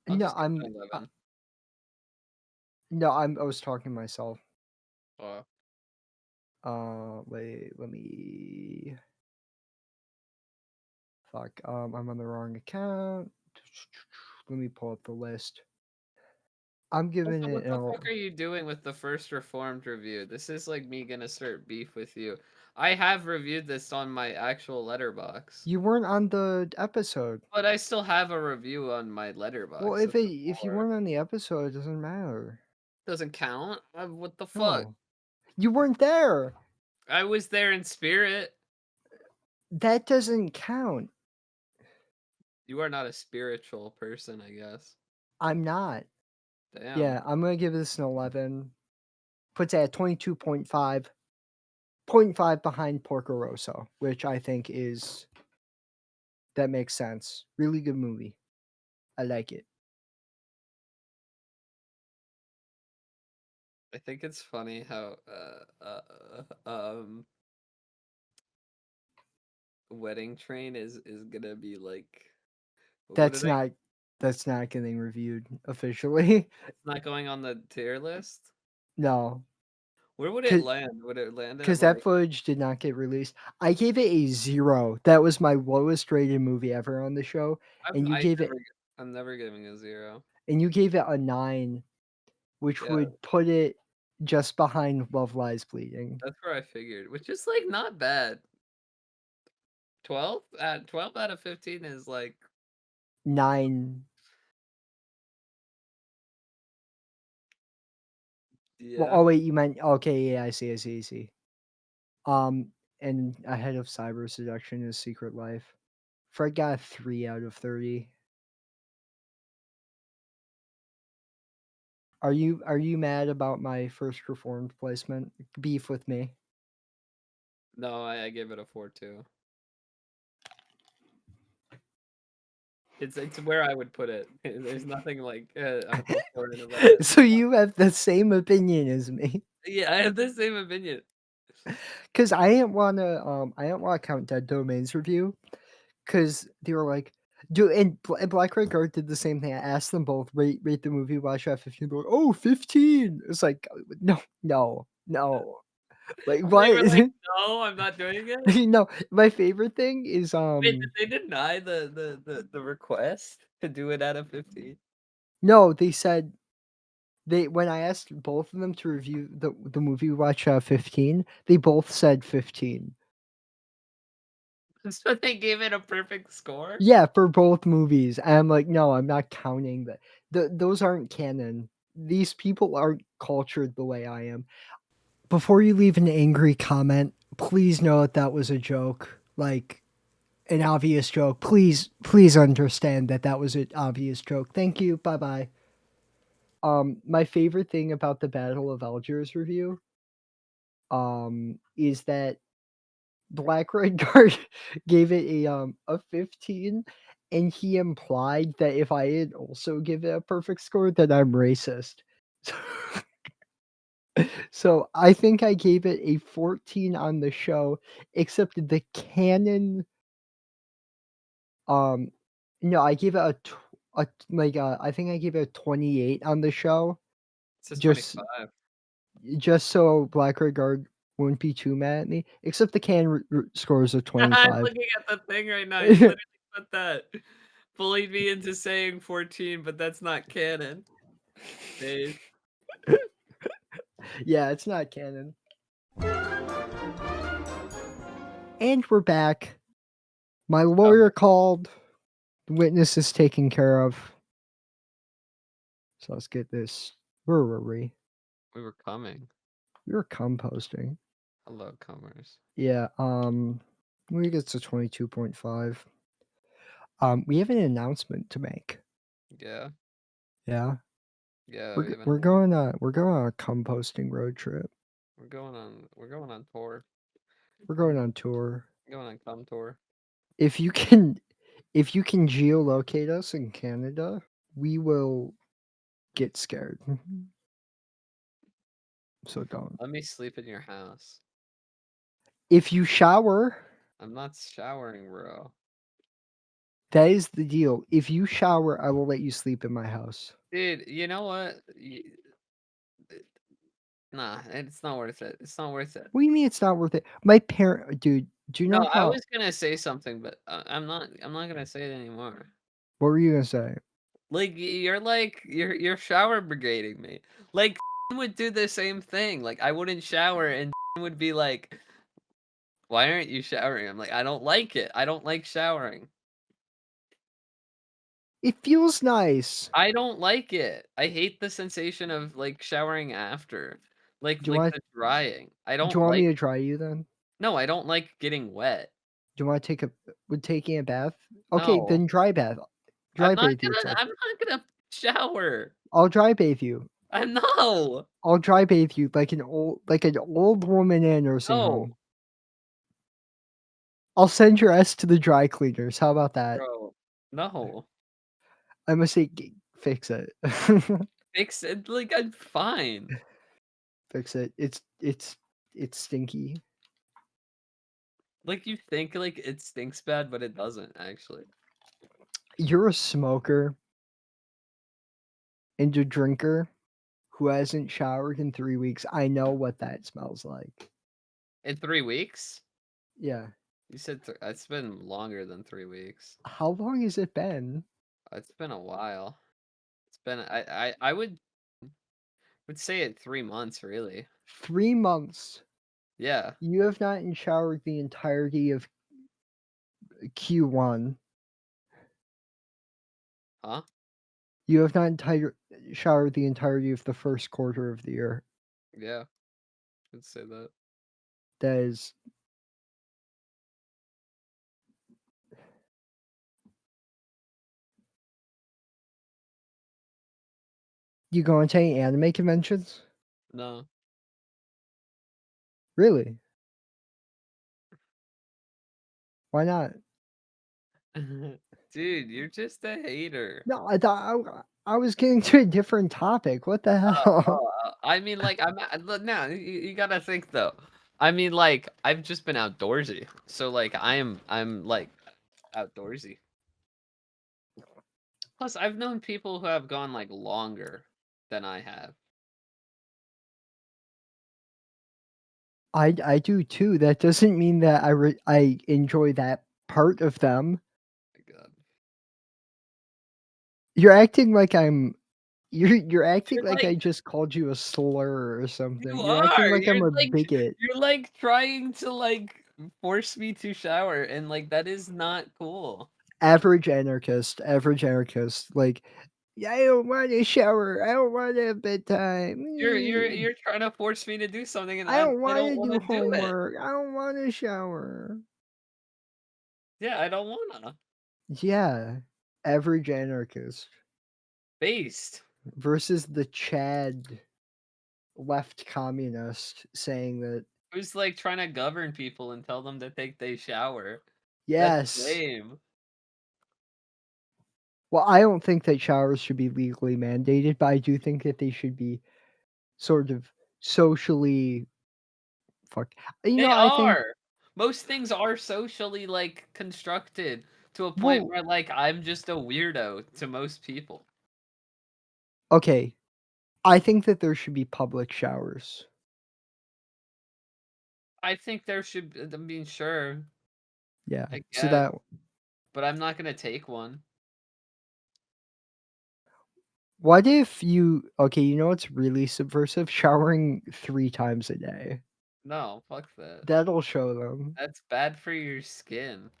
I'll no, just give it an 11. no, I was talking to myself. Oh, Wait, let me. Fuck. I'm on the wrong account. Let me pull up the list. I'm giving also, it what the an. fuck are you doing with the first Reformed review? This is like me gonna start beef with you. I have reviewed this on my actual letterbox, You weren't on the episode. but I still have a review on my Well, letterbox. if That's it a if you 4. weren't on the episode, it doesn't matter. Doesn't count. What the fuck? No, you weren't there. I was there in spirit. That doesn't count. You are not a spiritual person, I guess. I'm not. Damn. Yeah, I'm gonna give this an 11. Puts it at 22.5. Point 0.5 behind Porco Rosso, which I think is that makes sense. Really good movie. I like it. I think it's funny how Wedding Train is gonna be like, what did That's I? not that's not getting reviewed officially. It's not going on the tier list. No, Where would it cause land? Would it land at because that like? footage did not get released. I gave it a 0. That was my lowest rated movie ever on the show, and you gave it I'm never giving a 0. a 9, which Yeah, would put it just behind Love Lies Bleeding. that's where I figured, which is like not bad. 12 out of 15 is like, 9. Well, yeah. oh wait, you meant okay? Yeah, I see. Um, and ahead of Cyber Seduction is Secret Life. Fred got a 3 out of 30. Are you mad about my first Reformed placement? Beef with me. No, I gave it a 4 too. It's where I would put it. There's nothing like important about it. So you have the same opinion as me. Yeah, I have the same opinion. Cause I didn't wanna count Dead Domains review, cause they were like, do and Black Red Guard did the same thing. I asked them both, rate the movie, watch at 15. They're like, oh, 15. It's like, no. Like They what? were like, "No, I'm not doing it." No, my favorite thing is Wait, did they deny the request to do it out of 15? no, they said they when I asked both of them to review the movie we watched 15, they both said 15. So they gave it a perfect score? Yeah, for both movies. And I'm like, no, I'm not counting that. Those aren't canon. These people aren't cultured the way I am. Before you leave an angry comment, please know that that was a joke. Like an obvious joke. Please understand that that was an obvious joke. Thank you. Bye bye. My favorite thing about the Battle of Algiers review, is that Black Red Guard gave it a 15, and he implied that if I had also give it a perfect score, that I'm racist. So I think I gave it a 14 on the show, except the canon. Um, no, I gave it I think I gave it a 28 on the show, It says just 25. so Black Red Guard wouldn't be too mad at me. Except the canon scores a I'm 25. looking at the thing right now, you literally put that. Bullied me into saying 14, but that's not canon. Dave. Yeah, it's not canon. And we're back. My lawyer called. The witness is taken care of. So let's get this. Where were we? We were coming. We were composting. Hello, comers. Yeah, we get to 22.5. We have an announcement to make. Yeah. Yeah. Yeah, we haven't. We're going on a composting road trip. We're going on tour. We're going on tour. Going on cum tour. If you can if you can geolocate us in Canada, we will get scared. So don't. Let me sleep in your house. If you shower, I'm not showering, bro. that is the deal. If you shower, I will let you sleep in my house. Dude, you know what? Nah, it's not worth it. It's not worth it. What do you mean it's not worth it? My parent, dude, do you No, know I how? was gonna say something, but I'm not gonna say it anymore. What were you gonna say? You're shower brigading me. Like would do the same thing. Like I wouldn't shower and would be like, "Why aren't you showering?" I'm like, "I don't like it. I don't like showering. It feels nice. I don't like it. I hate the sensation of like showering after. Do you Like want? the drying. I Do you don't want me like to dry you then? No, I don't like getting wet. Do you want to take a? Would taking a bath? Okay, No. then dry bath. I'm Dry not bathe gonna yourself. I'm not gonna shower. I'll dry bathe you. I'm no. I'll dry bathe you like an old woman in a nursing No, home. I'll send your ass to the dry cleaners. How about that? bro. No. I must say, fix it. Fix it. Like I'm fine. Fix it. It's stinky. Like you think like it stinks bad, but it doesn't actually. You're a smoker and a drinker who hasn't showered in 3 weeks. I know what that smells like. In 3 weeks? Yeah. You said it's been longer than 3 weeks. How long has it been? It's been a while. It's been I would say it 3 months really. 3 months. Yeah. You have not showered the entirety of Q1. Huh? You have not showered the entirety of the first quarter of the year. Yeah. I'd say that. That is, you going to any anime conventions? No. Really? Why not? Dude, you're just a hater. No, I was getting to a different topic. What the hell? I mean, like, look, now you gotta think though. I mean, like, I've just been outdoorsy, so like, I'm like outdoorsy. Plus, I've known people who have gone like longer than I have. I do too. That doesn't mean that I enjoy that part of them. My God, You're acting like you're acting you're like like I just called you a slur or something. you You're acting are. like I'm a bigot. You're like trying to like force me to shower, and like that is not cool. Average anarchist. Like, yeah, I don't want to shower. I don't want to have bedtime. You're trying to force me to do something, and I don't I want don't to want to do do it. homework. I don't want to shower. Yeah, I don't wanna. Yeah, average anarchist Based. versus the Chad left communist saying that Who's like trying to govern people and tell them to take they shower. That's yes. lame. Well, I don't think that showers should be legally mandated, but I do think that they should be sort of socially fuck. They I think are. Most things are socially like constructed to a point well, where like I'm just a weirdo to most people. okay. I think that there should be public showers. I think there should I mean sure, Yeah. I So guess, that but I'm not gonna take one. what if you okay, you know what's really subversive? Showering 3 times a day. No, fuck that. That'll show them. That's bad for your skin.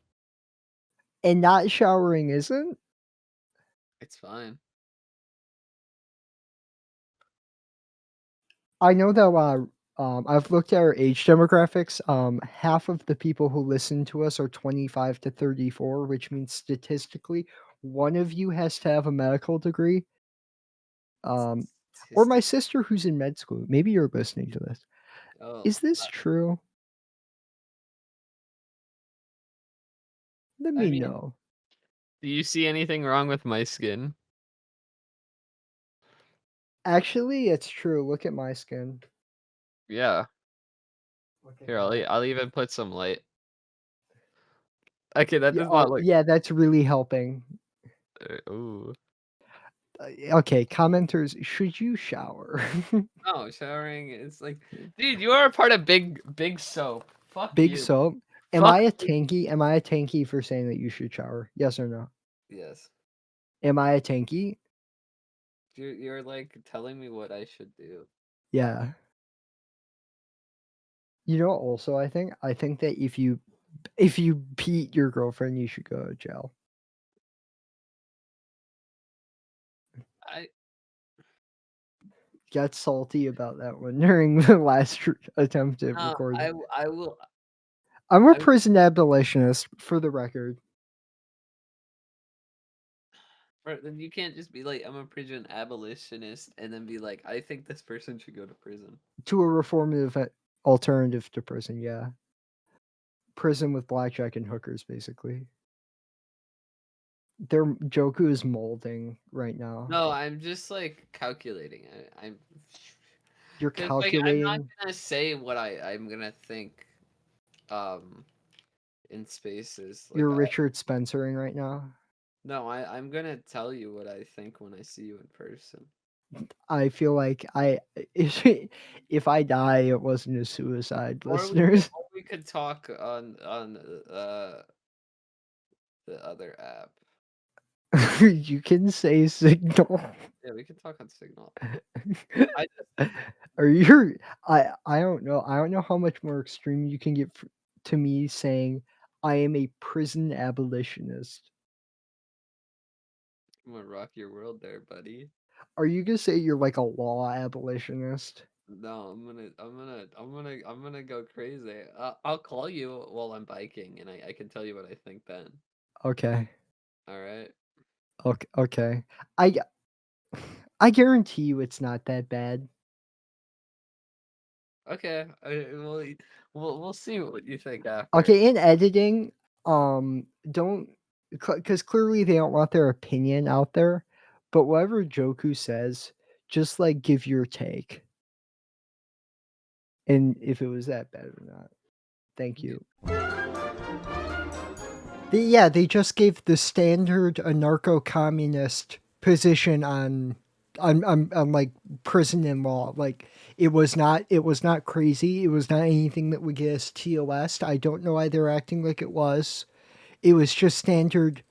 And not showering isn't? It's fine. I know that I've looked at our age demographics. Half of the people who listen to us are 25 to 34, which means statistically, one of you has to have a medical degree. Or my Autistic. sister who's in med school. Maybe you're listening to this. Oh, Is this true? Let I me mean, know. do you see anything wrong with my skin? Actually, it's true. Look at my skin. Yeah. Look at Here, that. I'll even put some light. Okay, that Yeah. does not Oh, look. yeah. That's really helping. Ooh. Okay, commenters, should you shower? No, showering is like, dude, you are a part of big soap. Fuck Big you. soap. Am Fuck I a you. tanky? Am I a tanky for saying that you should shower? Yes or no? Yes. Am I a tanky? You're like telling me what I should do. Yeah. You know, also, I think that if you beat your girlfriend, you should go to jail. I Got salty about that one during the last attempt at no, recording. I will I'm a I prison abolitionist, for the record, then you can't just be like I'm a prison abolitionist and then be like I think this person should go to prison. to a reformative alternative to prison. Yeah, prison with blackjack and hookers, basically. Their Joku is molding right now. No, I'm just like calculating. I'm You're because like I'm not calculating. gonna say what I'm gonna think um in spaces You're like Richard Spencer right now. no, I'm gonna tell you what I think when I see you in person. I feel like if I die, it wasn't a suicide, listeners. Or we could talk on the other app. You can say signal. Yeah, we could talk on Signal. I just Are you? I don't know. I don't know how much more extreme you can get to me saying I am a prison abolitionist. I'm gonna rock your world there, buddy. Are you gonna say you're like a law abolitionist? No, I'm gonna go crazy. I'll call you while I'm biking, and I can tell you what I think then. Okay. All right. Okay. Okay. I I guarantee you it's not that bad. Okay. We'll see what you think after. Okay, in editing, don't because clearly they don't want their opinion out there. But whatever Joku says, just like give your take, and if it was that bad or not. Thank Yeah. you. Yeah, they just gave the standard anarcho-communist position on like prison and law. Like it was not crazy. It was not anything that would get us TOS. I don't know why they're acting like it was. It was just standard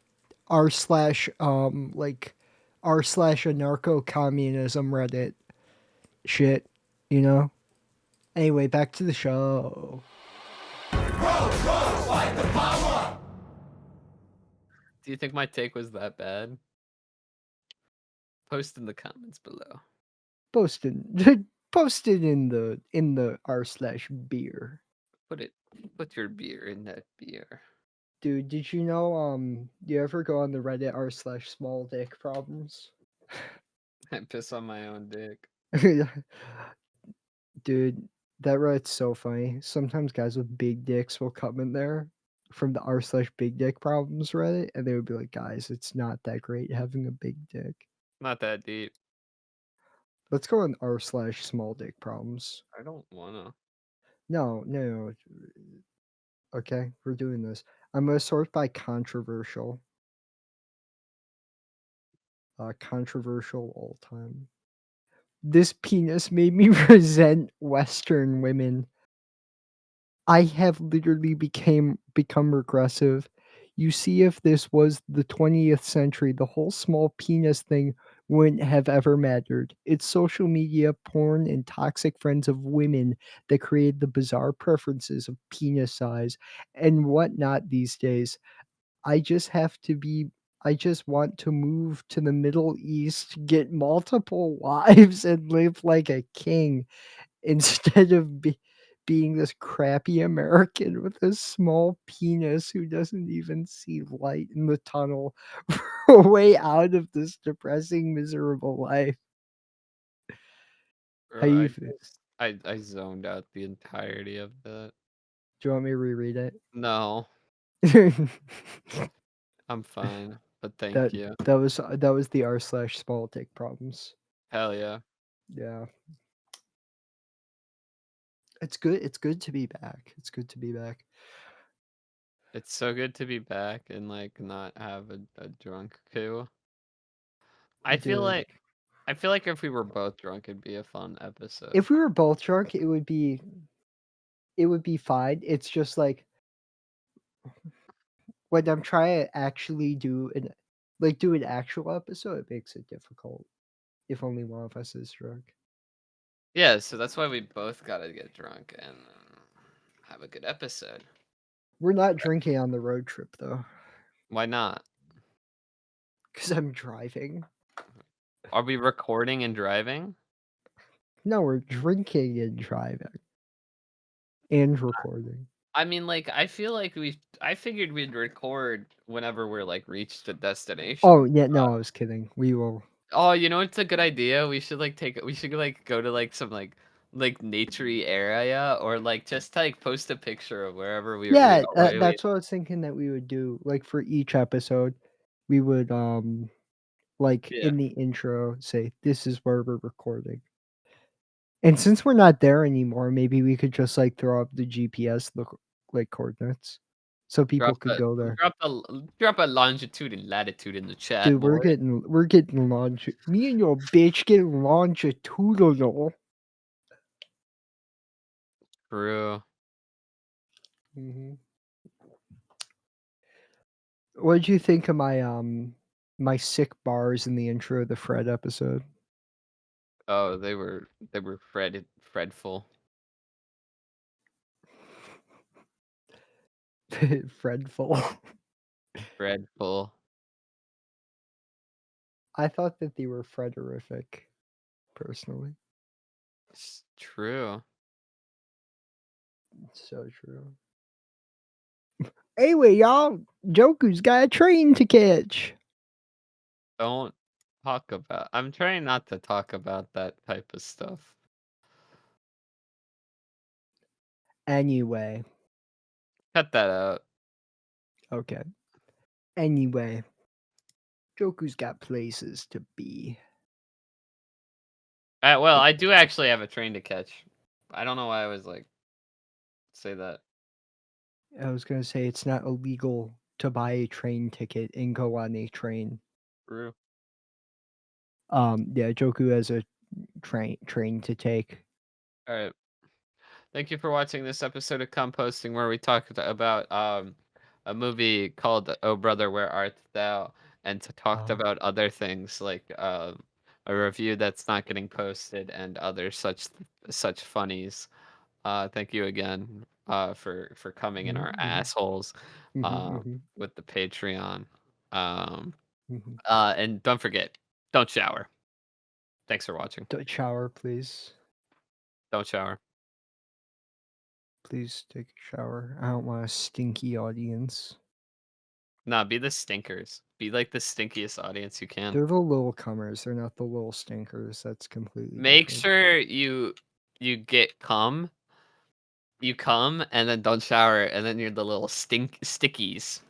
r slash like r slash anarcho communism Reddit shit, you know. Anyway, back to the show. Do you think my take was that bad? Post in the comments below. Posted posted in the r slash beer. Put it. Put your beer in that beer. Dude, did you know you ever go on the Reddit r slash small dick problems? I piss on my own dick. Dude, that Reddit's so funny. Sometimes guys with big dicks will come in there from the r slash big dick problems Reddit, and they would be like, guys, it's not that great having a big dick. Not that deep. Let's go on r slash small dick problems. I don't wanna. No, no, no. Okay, we're doing this. I'm gonna sort by controversial. Controversial all time. This penis made me resent Western women. I have literally become regressive. You see, if this was the 20th century, the whole small penis thing wouldn't have ever mattered. It's social media, porn, and toxic friends of women that create the bizarre preferences of penis size and whatnot these days. I just have to be I just want to move to the Middle East, get multiple wives, and live like a king instead of being this crappy American with a small penis who doesn't even see light in the tunnel for a way out of this depressing, miserable life. How Bro, you feel? I zoned out the entirety of that. Do you want me to reread it? No, I'm fine, but that thank you. that was the r/small dick problems. Hell yeah. Yeah, it's good. It's good to be back. It's good to be back, It's so good to be back and like not have a drunk coup. I feel dude. like I feel like if we were both drunk it'd be a fun episode. If we were both drunk, it would be fine. It's just like when I'm trying to actually do an actual episode, it makes it difficult if only one of us is drunk. Yeah, so that's why we both gotta get drunk and have a good episode. We're not drinking on the road trip though, Why not? because I'm driving. Are we recording and driving? No, we're drinking and driving and recording. I mean, like, I feel like I figured we'd record whenever we're like reached the Oh destination. yeah, no, I was kidding. We will. Oh, you know it's a good idea? We should like go to like some like naturey area or like just like post a picture of wherever we Yeah, are. Right? that's what I was thinking that we would do. Like for each episode, we would like Yeah. in the intro say this is where we're recording. And since we're not there anymore, maybe we could just like throw up the GPS like coordinates so people Drop could a go there. drop a longitude and latitude in the chat, Dude, boy. we're getting me and your bitch getting longitudinal. True. Mhm. What did you think of my sick bars in the intro of the Fred episode? Oh, they were Fredful. Fredful. Fredful. I thought that they were Frederific, personally. It's true. So true. Anyway, y'all, Joku's got a train to catch. Don't talk about. I'm trying not to talk about that type of stuff. Anyway, Cut that out. okay. Anyway, Joku's got places to be. Well, I do actually have a train to catch. I don't know why I was like say that. I was gonna say it's not illegal to buy a train ticket and go on a train. True. Yeah, Joku has a train to take. All right. Thank you for watching this episode of Composting, where we talked about a movie called "Oh Brother, Where Art Thou," and talked Oh. about other things like a review that's not getting posted and other such funnies. Thank you again for coming in our Mhm, assholes mhm, mhm, with the Patreon. Um, mhm. and don't forget, don't shower. Thanks for watching. Don't shower, please. Don't shower. Please take a shower. I don't want a stinky audience. Nah, be the stinkers. Be like the stinkiest audience you can. They're the little comers. They're not the little stinkers. That's completely Make different. sure you get cum. You come and then don't shower, and then you're the little stickies.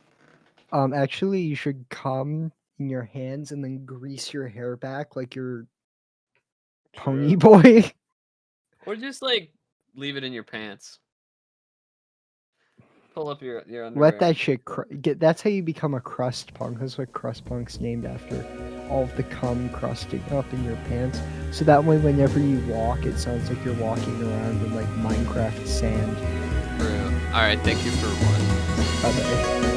Actually, you should come in your hands and then grease your hair back like you're Pony True. Boy. Or just like leave it in your pants. Pull up your Let underwear. that shit get. That's how you become a crust punk. That's what crust punk's named after. All of the cum crusting up in your pants, so that way whenever you walk, it sounds like you're walking around in like Minecraft sand. True. All right. Thank you for watching. Bye bye.